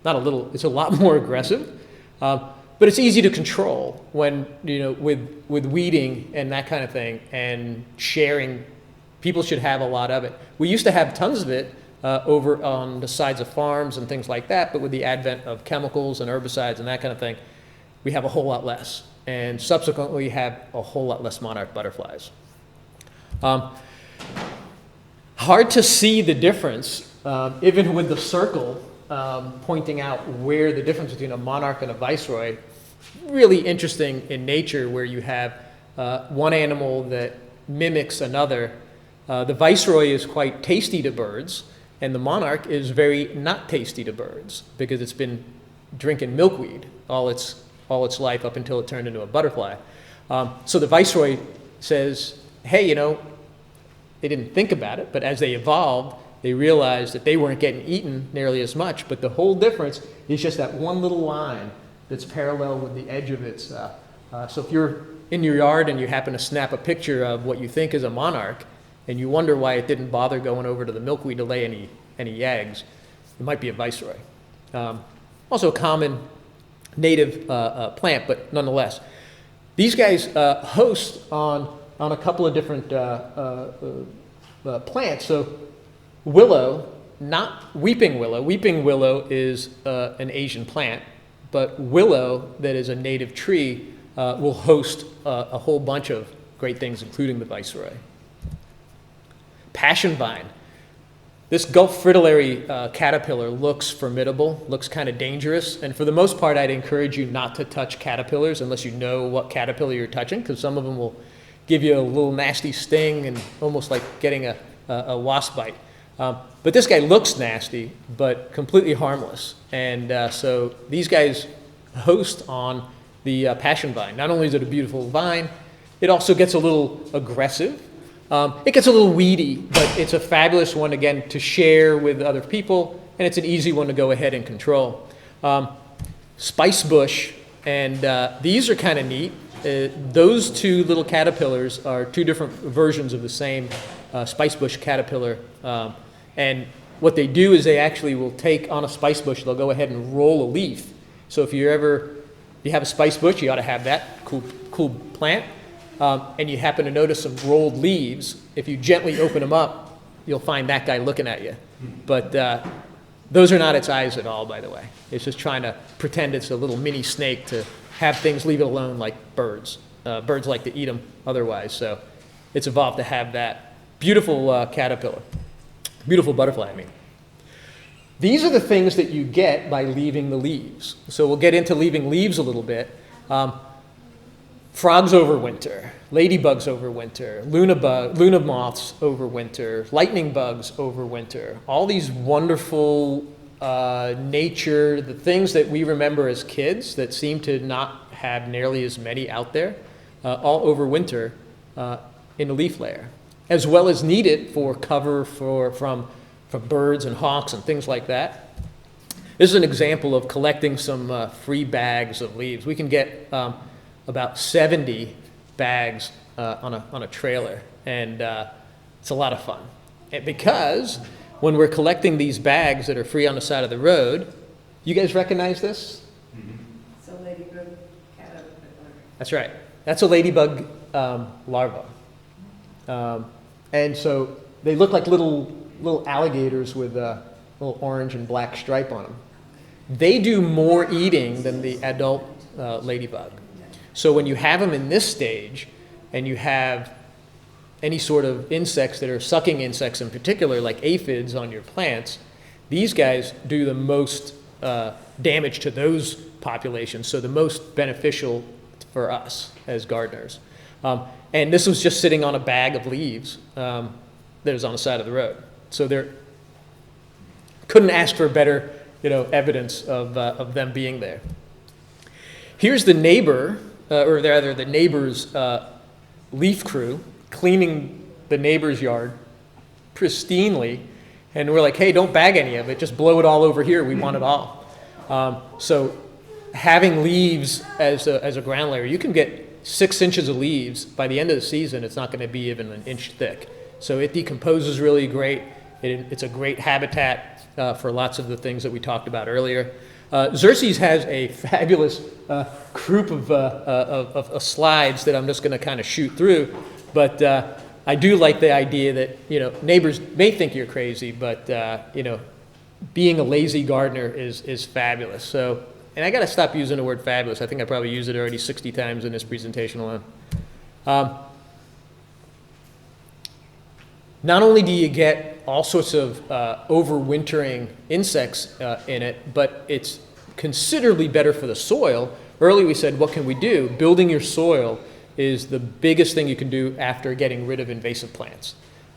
Not a little, it's a lot more aggressive. But it's easy to control when, with weeding and that kind of thing and sharing. People should have a lot of it. We used to have tons of it over on the sides of farms and things like that, but with the advent of chemicals and herbicides and that kind of thing, we have a whole lot less, and subsequently have a whole lot less monarch butterflies. Hard to see the difference, even with the circle pointing out where the difference between a monarch and a viceroy. Really interesting in nature, where you have one animal that mimics another. The viceroy is quite tasty to birds, and the monarch is very not tasty to birds because it's been drinking milkweed all its life up until it turned into a butterfly. So the viceroy says, hey, they didn't think about it, but as they evolved, they realized that they weren't getting eaten nearly as much, but the whole difference is just that one little line that's parallel with the edge of its. So if you're in your yard and you happen to snap a picture of what you think is a monarch, and you wonder why it didn't bother going over to the milkweed to lay any eggs, it might be a viceroy. Also a common native plant, but nonetheless. These guys host on a couple of different plants. So willow, not weeping willow. Weeping willow is an Asian plant, but willow, that is a native tree, will host a whole bunch of great things, including the viceroy. Passion vine. This Gulf fritillary caterpillar looks formidable, looks kind of dangerous, and for the most part, I'd encourage you not to touch caterpillars unless you know what caterpillar you're touching, because some of them will give you a little nasty sting and almost like getting a wasp bite. But this guy looks nasty, but completely harmless. And so these guys host on the passion vine. Not only is it a beautiful vine, it also gets a little aggressive. It gets a little weedy, but it's a fabulous one, again, to share with other people, and it's an easy one to go ahead and control. Spice bush, and these are kind of neat. Those two little caterpillars are two different versions of the same spice bush caterpillar. And what they do is they actually will take on a spice bush, they'll go ahead and roll a leaf. So if you have a spice bush, you ought to have that cool plant. And you happen to notice some rolled leaves, if you gently open them up, you'll find that guy looking at you. But those are not its eyes at all, by the way. It's just trying to pretend it's a little mini snake to have things leave it alone like birds. Birds like to eat them otherwise, so it's evolved to have that. Beautiful caterpillar. Beautiful butterfly, I mean. These are the things that you get by leaving the leaves. So we'll get into leaving leaves a little bit. Frogs overwinter, ladybugs overwinter, luna moths overwinter, lightning bugs overwinter. All these wonderful nature, the things that we remember as kids that seem to not have nearly as many out there, all overwinter in the leaf layer, as well as need it for cover from birds and hawks and things like that. This is an example of collecting some free bags of leaves. We can get about 70 bags on a trailer, and it's a lot of fun. And because when we're collecting these bags that are free on the side of the road, you guys recognize this? So ladybug caterpillar. That's right. That's a ladybug larva. And so they look like little alligators with a little orange and black stripe on them. They do more eating than the adult ladybug. So when you have them in this stage, and you have any sort of insects that are sucking insects in particular, like aphids on your plants, these guys do the most damage to those populations, so the most beneficial for us as gardeners. And this was just sitting on a bag of leaves that was on the side of the road. So there couldn't ask for better, evidence of them being there. Here's the neighbor, or rather the neighbor's leaf crew cleaning the neighbor's yard pristinely, and we're like, hey, don't bag any of it, just blow it all over here, we want it all. So having leaves as a ground layer, you can get 6 inches of leaves. By the end of the season, it's not going to be even an inch thick. So it decomposes really great. It's a great habitat for lots of the things that we talked about earlier. Xerces has a fabulous group of slides that I'm just going to kind of shoot through, but I do like the idea that neighbors may think you're crazy, but being a lazy gardener is fabulous. So, and I got to stop using the word fabulous. I think I probably used it already 60 times in this presentation alone. Not only do you get all sorts of overwintering insects in it, but it's considerably better for the soil. Earlier we said, what can we do? Building your soil is the biggest thing you can do after getting rid of invasive plants.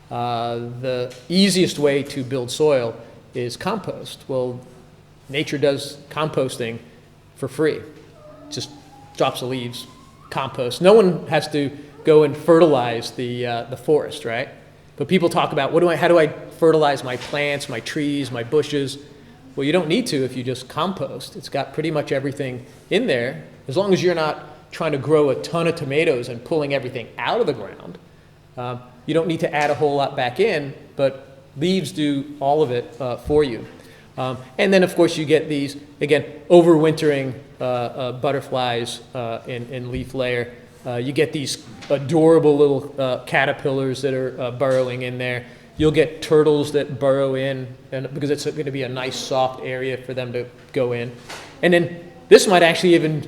The easiest way to build soil is compost. Well, nature does composting for free. Just drops the leaves, compost. No one has to go and fertilize the forest, right? But people talk about, how do I fertilize my plants, my trees, my bushes? Well, you don't need to if you just compost. It's got pretty much everything in there. As long as you're not trying to grow a ton of tomatoes and pulling everything out of the ground, you don't need to add a whole lot back in, but leaves do all of it for you. And then, of course, you get these, again, overwintering butterflies in leaf layer. You get these adorable little caterpillars that are burrowing in there. You'll get turtles that burrow in, and because it's going to be a nice soft area for them to go in. And then this might actually even,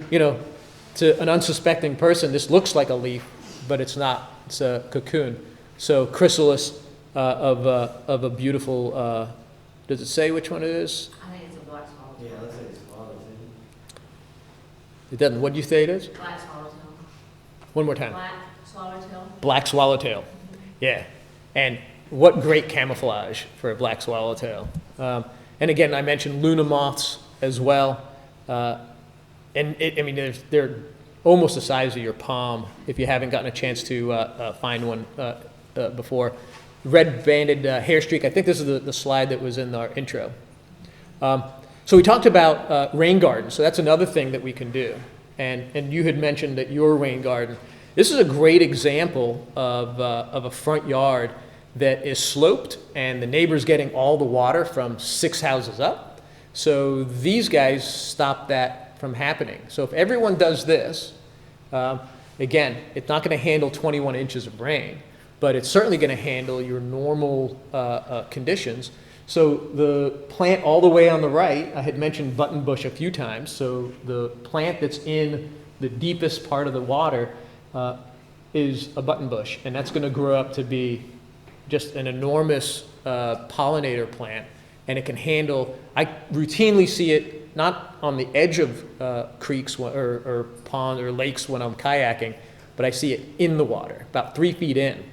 to an unsuspecting person, this looks like a leaf, but it's not. It's a cocoon. So chrysalis of a beautiful, does it say which one it is? I think it's a black swallowtail. Yeah, it looks like it's swallowed. It doesn't. What do you say it is? Black swallowtail. One more time. Black swallowtail. Black swallowtail. Yeah. And what great camouflage for a black swallowtail. And again, I mentioned Luna moths as well. They're almost the size of your palm if you haven't gotten a chance to find one before. Red-banded hair streak. I think this is the slide that was in our intro. So we talked about rain gardens. So that's another thing that we can do. And you had mentioned that your rain garden. This is a great example of a front yard that is sloped, and the neighbor's getting all the water from 6 houses up. So these guys stop that from happening. So if everyone does this, again, it's not going to handle 21 inches of rain, but it's certainly going to handle your normal conditions. So the plant all the way on the right, I had mentioned buttonbush a few times. So the plant that's in the deepest part of the water is a buttonbush, and that's going to grow up to be just an enormous pollinator plant, and it can handle, I routinely see it not on the edge of creeks or ponds or lakes when I'm kayaking, but I see it in the water, about 3 feet in.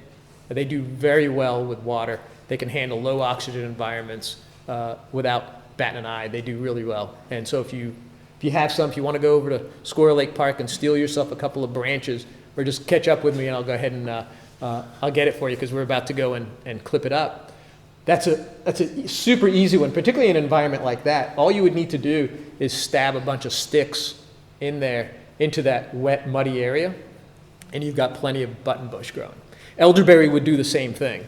They do very well with water. They can handle low oxygen environments without batting an eye. They do really well. And so if you want to go over to Squirrel Lake Park and steal yourself a couple of branches, or just catch up with me and I'll go ahead and I'll get it for you because we're about to go and clip it up. That's a super easy one, particularly in an environment like that. All you would need to do is stab a bunch of sticks in there into that wet, muddy area, and you've got plenty of buttonbush growing. Elderberry would do the same thing.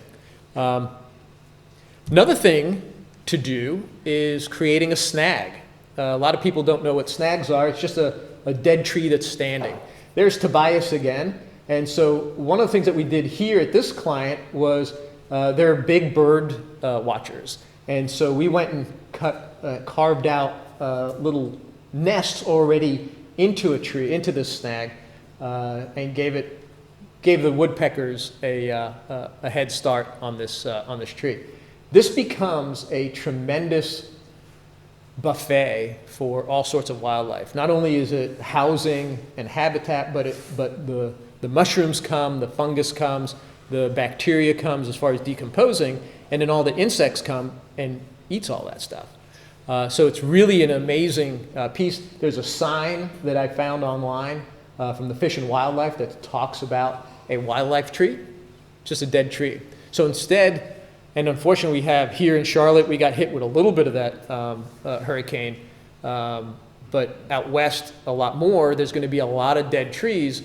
Another thing to do is creating a snag. A lot of people don't know what snags are. It's just a dead tree that's standing. There's Tobias again. And so one of the things that we did here at this client was they're big bird watchers. And so we went and carved out little nests already into a tree, into this snag, and gave it gave the woodpeckers a head start on this tree. This becomes a tremendous buffet for all sorts of wildlife. Not only is it housing and habitat, but the mushrooms come, the fungus comes, the bacteria comes as far as decomposing, and then all the insects come and eats all that stuff. So it's really an amazing piece. There's a sign that I found online from the Fish and Wildlife that talks about a wildlife tree, just a dead tree. So instead, and unfortunately we have here in Charlotte, we got hit with a little bit of that hurricane, but out west a lot more. There's going to be a lot of dead trees,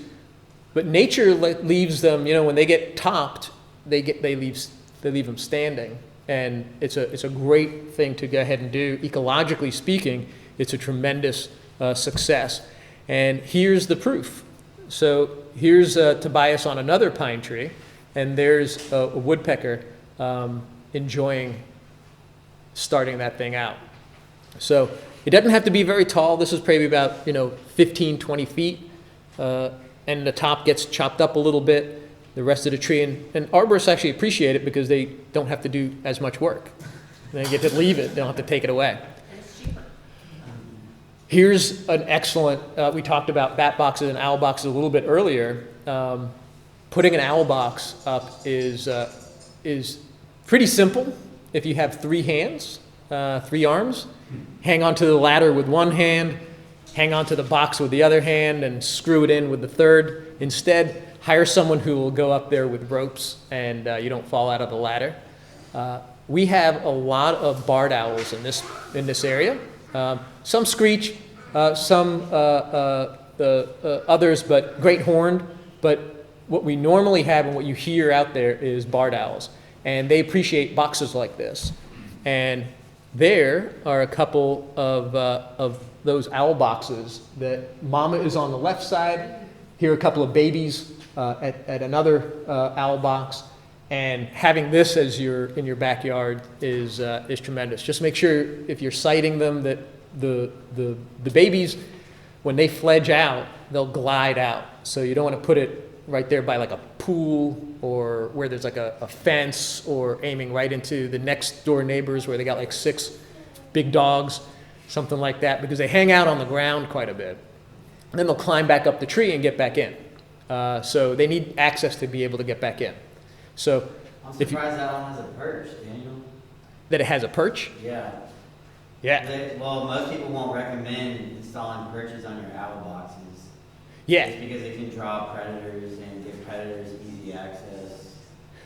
but nature leaves them, when they get topped, they leave them standing. And it's a great thing to go ahead and do. Ecologically speaking, it's a tremendous success. And here's the proof. So here's Tobias on another pine tree, and there's a woodpecker enjoying starting that thing out. So it doesn't have to be very tall. This is probably about 15, 20 feet, and the top gets chopped up a little bit. The rest of the tree, and arborists actually appreciate it because they don't have to do as much work. They get to leave it, they don't have to take it away. Here's an excellent, we talked about bat boxes and owl boxes a little bit earlier. Putting an owl box up is pretty simple if you have 3 hands, 3 arms. Hang onto the ladder with one hand, hang onto the box with the other hand, and screw it in with the third. Instead, hire someone who will go up there with ropes and you don't fall out of the ladder. We have a lot of barred owls in this area. Some screech, some others, but great horned. But what we normally have and what you hear out there is barred owls. And they appreciate boxes like this. And there are a couple of those owl boxes that mama is on the left side. Here are a couple of babies at another owl box, and having this as in your backyard is tremendous. Just make sure if you're sighting them that the babies, when they fledge out, they'll glide out. So you don't want to put it right there by like a pool or where there's like a fence, or aiming right into the next door neighbors where they got like 6 big dogs, something like that, because they hang out on the ground quite a bit. And then they'll climb back up the tree and get back in. So they need access to be able to get back in. So I'm surprised that one has a perch, Daniel. That it has a perch? Yeah. Yeah. Well, most people won't recommend installing perches on your owl boxes. Yeah. Just because it can draw predators and give predators easy access.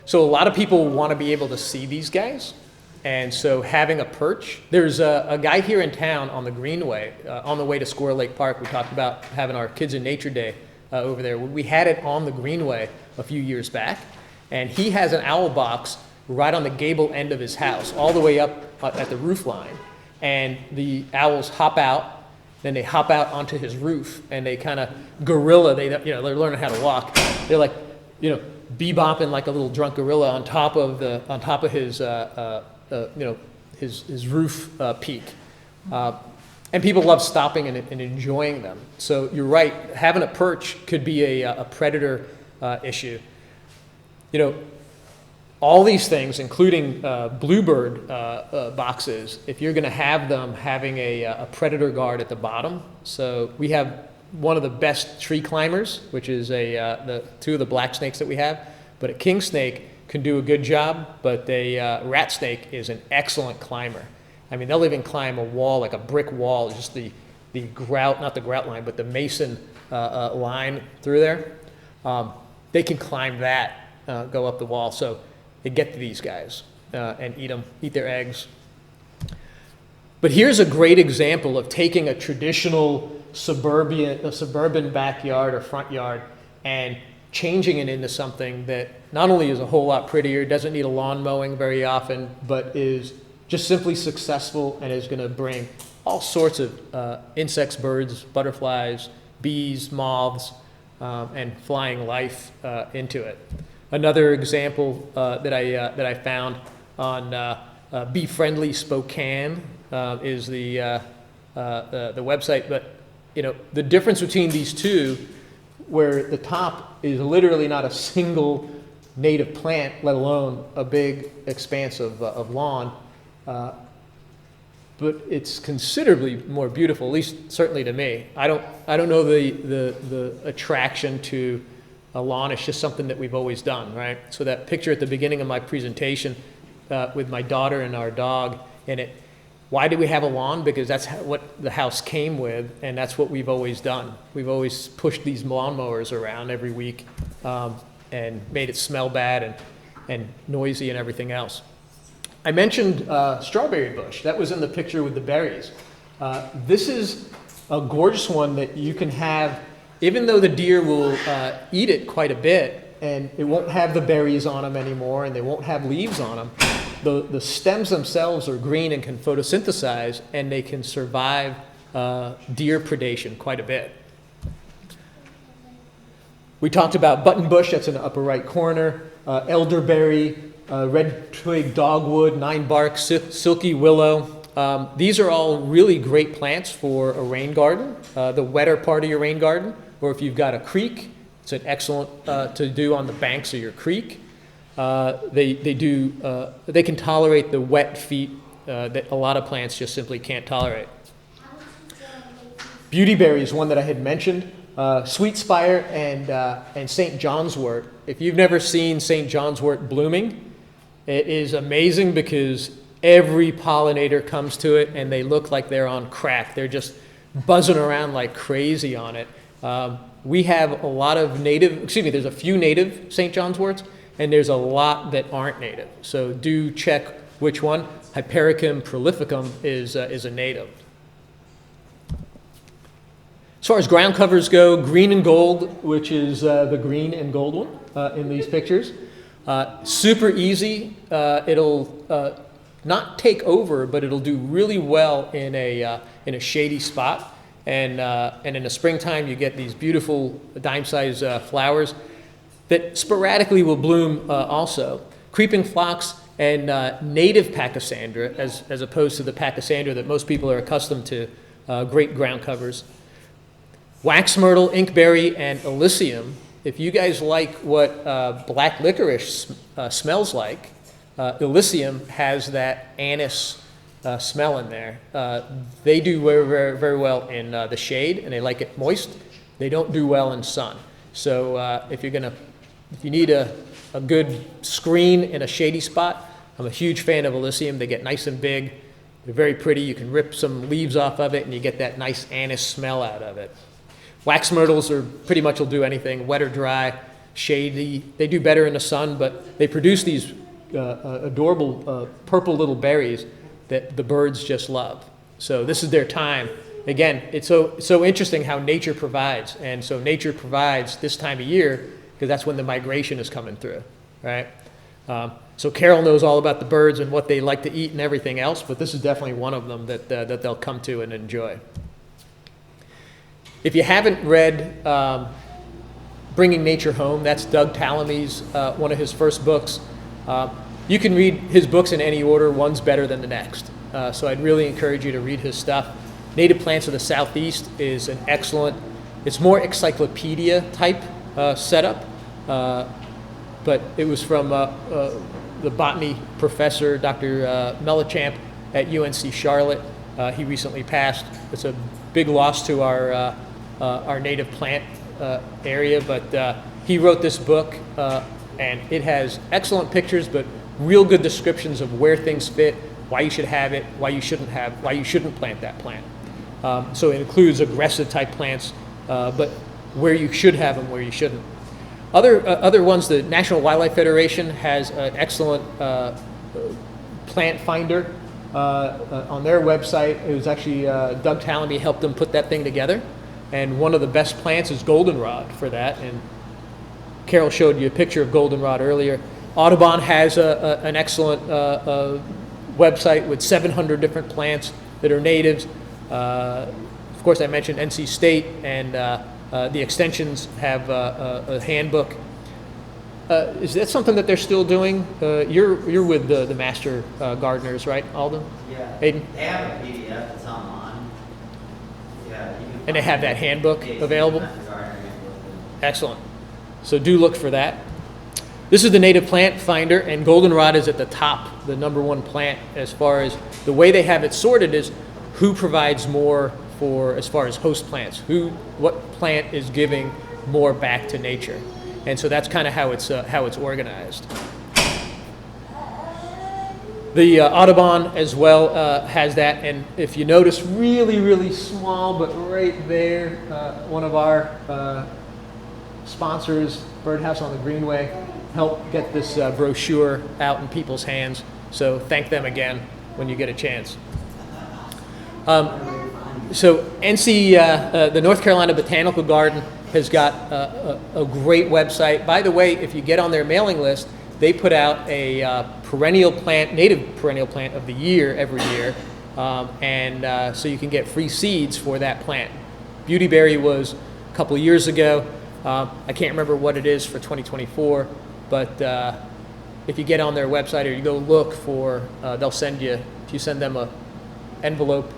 So a lot of people want to be able to see these guys. And so having a perch, there's a guy here in town on the Greenway, on the way to Squirrel Lake Park. We talked about having our Kids in Nature Day over there. We had it on the Greenway a few years back, and he has an owl box right on the gable end of his house, all the way up at the roof line. And the owls hop out, then they hop out onto his roof, and they kind of gorilla. They're learning how to walk. They're like, bebopping like a little drunk gorilla on top of his his roof peak. And people love stopping and enjoying them. So you're right, having a perch could be a predator issue. All these things, including bluebird boxes, if you're going to have them having a predator guard at the bottom. So we have one of the best tree climbers, which is the 2 of the black snakes that we have. But a king snake can do a good job, but a rat snake is an excellent climber. I mean, they'll even climb a wall, like a brick wall, just the grout, not the grout line, but the mason line through there. They can climb that, go up the wall. So they get to these guys and eat their eggs. But here's a great example of taking a traditional suburban backyard or front yard and changing it into something that not only is a whole lot prettier, doesn't need a lawn mowing very often, but is just simply successful and is going to bring all sorts of insects, birds, butterflies, bees, moths, and flying life into it. Another example that I found on Bee Friendly Spokane is the website. But the difference between these two, where the top is literally not a single native plant, let alone a big expanse of lawn. But it's considerably more beautiful, at least certainly to me. I don't know the attraction to a lawn. It's just something that we've always done, right? So that picture at the beginning of my presentation with my daughter and our dog in it. Why do we have a lawn? Because that's what the house came with, and that's what we've always done. We've always pushed these lawnmowers around every week and made it smell bad and noisy and everything else. I mentioned strawberry bush. That was in the picture with the berries. This is a gorgeous one that you can have, even though the deer will eat it quite a bit, and it won't have the berries on them anymore, and they won't have leaves on them. The stems themselves are green and can photosynthesize, and they can survive deer predation quite a bit. We talked about buttonbush, that's in the upper right corner, elderberry, red twig dogwood, 9-bark, silky willow. These are all really great plants for a rain garden, the wetter part of your rain garden, or if you've got a creek, it's an excellent to do on the banks of your creek. They can tolerate the wet feet that a lot of plants just simply can't tolerate. Beautyberry is one that I had mentioned. Sweet Spire and St. John's wort. If you've never seen St. John's wort blooming, it is amazing because every pollinator comes to it and they look like they're on crack. They're just buzzing around like crazy on it. We have a lot of there's a few native St. John's worts, and there's a lot that aren't native. So do check which one. Hypericum prolificum is a native. As far as ground covers go, green and gold, which is the green and gold one in these pictures. Super easy. It'll not take over, but it'll do really well in a shady spot. And in the springtime, you get these beautiful dime-sized flowers that sporadically will bloom also. Creeping phlox and native pachysandra, as opposed to the pachysandra that most people are accustomed to, great ground covers. Wax myrtle, inkberry, and Elysium. If you guys like what black licorice smells like, Elysium has that anise smell in there. They do very, very well in the shade, and they like it moist. They don't do well in sun. So if you need a good screen in a shady spot, I'm a huge fan of Elysium. They get nice and big. They're very pretty. You can rip some leaves off of it, and you get that nice anise smell out of it. Wax myrtles pretty much will do anything, wet or dry, shady. They do better in the sun, but they produce these adorable purple little berries that the birds just love. So this is their time. Again, it's so interesting how nature provides. And so nature provides this time of year because that's when the migration is coming through, right? So Carol knows all about the birds and what they like to eat and everything else, but this is definitely one of them that they'll come to and enjoy. If you haven't read Bringing Nature Home, that's Doug Tallamy's, one of his first books. You can read his books in any order. One's better than the next. So I'd really encourage you to read his stuff. Native Plants of the Southeast is an excellent, it's more encyclopedia type setup, but it was from the botany professor, Dr. Mellichamp at UNC Charlotte. He recently passed. It's a big loss to our native plant area, but he wrote this book, and it has excellent pictures, but real good descriptions of where things fit, why you should have it, why you shouldn't plant that plant. So it includes aggressive type plants, but where you should have them, where you shouldn't. Other ones, the National Wildlife Federation has an excellent plant finder on their website. It was actually Doug Tallamy helped them put that thing together, and one of the best plants is goldenrod for that. And Carol showed you a picture of goldenrod earlier. Audubon has an excellent website with 700 different plants that are natives. Of course, I mentioned NC State, and the extensions have a handbook. Is that something that they're still doing? You're with the master gardeners, right, Alden? Yeah. Aiden? They have a PDF that's online. Yeah. You can And they have that handbook find available? Master Gardener handbook, Excellent. So do look for that. This is the native plant finder, and goldenrod is at the top, the #1 plant as far as the way they have it sorted is who provides more for as far as host plants, what plant is giving more back to nature, and so that's kind of how it's organized. The Audubon as well has that, and if you notice, really, really small, but right there, one of our sponsors, Birdhouse on the Greenway, helped get this brochure out in people's hands. So thank them again when you get a chance. So NC, the North Carolina Botanical Garden, has got a great website. By the way, if you get on their mailing list, they put out a native perennial plant of the year every year, and so you can get free seeds for that plant. Beautyberry was a couple of years ago. I can't remember what it is for 2024, but if you get on their website or you go look for, they'll send you, if you send them a envelope,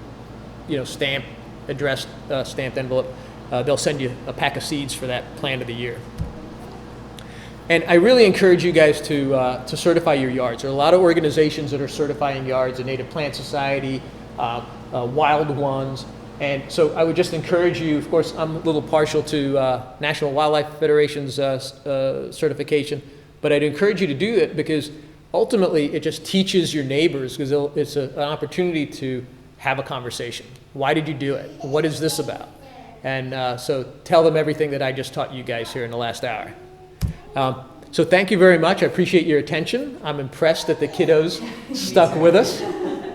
stamp, addressed stamped envelope, they'll send you a pack of seeds for that plant of the year. And I really encourage you guys to certify your yards. There are a lot of organizations that are certifying yards, the Native Plant Society, Wild Ones. And so I would just encourage you, of course, I'm a little partial to National Wildlife Federation's certification, but I'd encourage you to do it because ultimately it just teaches your neighbors, because it's an opportunity to have a conversation. Why did you do it? What is this about? And so tell them everything that I just taught you guys here in the last hour. So thank you very much. I appreciate your attention. I'm impressed that the kiddos stuck with us.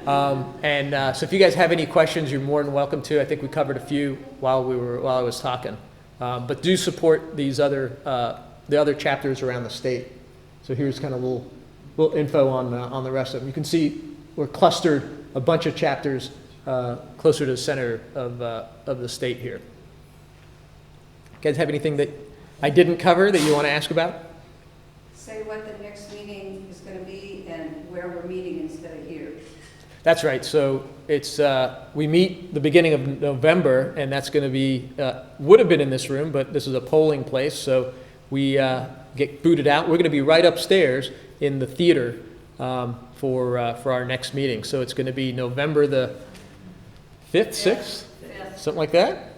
So if you guys have any questions, you're more than welcome to. I think we covered a few while I was talking. But do support these the other chapters around the state. So here's kind of a little info on the rest of them. You can see we're clustered a bunch of chapters closer to the center of the state here. You guys have anything that I didn't cover that you want to ask about? Say what the next meeting is going to be and where we're meeting instead of here. That's right. So it's we meet the beginning of November, and that's going to be would have been in this room, but this is a polling place, so we get booted out. We're going to be right upstairs in the theater for our next meeting. So it's going to be November the 5th, 6th, something like that.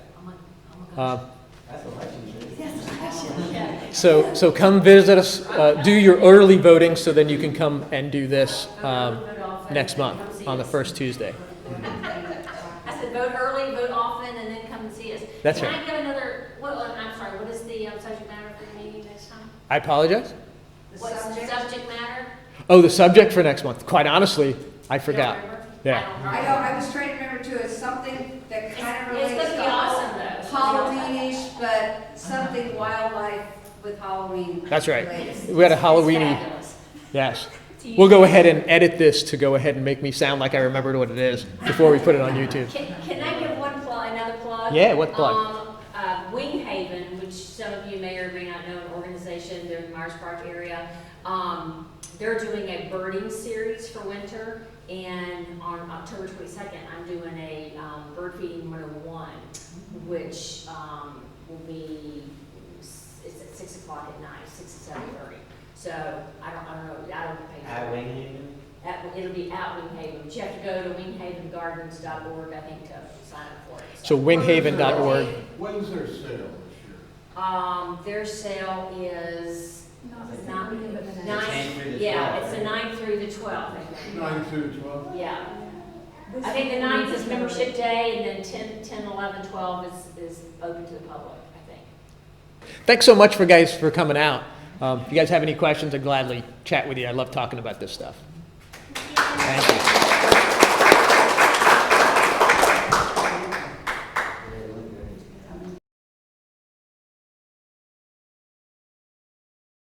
That's election day. So come visit us. Do your early voting, so then you can come and do this next month on the first Tuesday. I said vote early, vote often, and then come and see us. That's Can right. I give another, I'm sorry, what is the subject matter for the meeting next time? I apologize. What's the subject matter? Oh, the subject for next month. Quite honestly, I forgot. Yeah. I know, I was trying to remember too, it's something that kind of It's relates gonna be to awesome though. It's gonna be awesome. Halloweenish, but something wildlife with Halloween. That's right. related. We had a It's Halloweeny. fabulous. Yes. We'll go ahead and edit this to go ahead and make me sound like I remembered what it is before we put it on YouTube. Can I give another plug? Yeah, what plug? Wing Haven, which some of you may or may not know, an organization, they're in the Myers Park area. They're doing a birding series for winter, and on October 22nd, I'm doing a bird feeding 101, which will be, it's at 6 o'clock at night, 6 to 7:30. So I don't know, I don't pay. At Winghaven? It'll be at Wing Haven, but you have to go to winghavengardens.org, I think, to sign up for it. So winghaven.org. When's their sale this year? Their sale is not, Ninth through the 12th, it's the 9th through the 12th, I think. 9 through 12? Yeah. I think the 9th is membership day, and then 10, 11, 12 is open to the public, I think. Thanks so much for coming out. If you guys have any questions, I'd gladly chat with you. I love talking about this stuff. Thank you.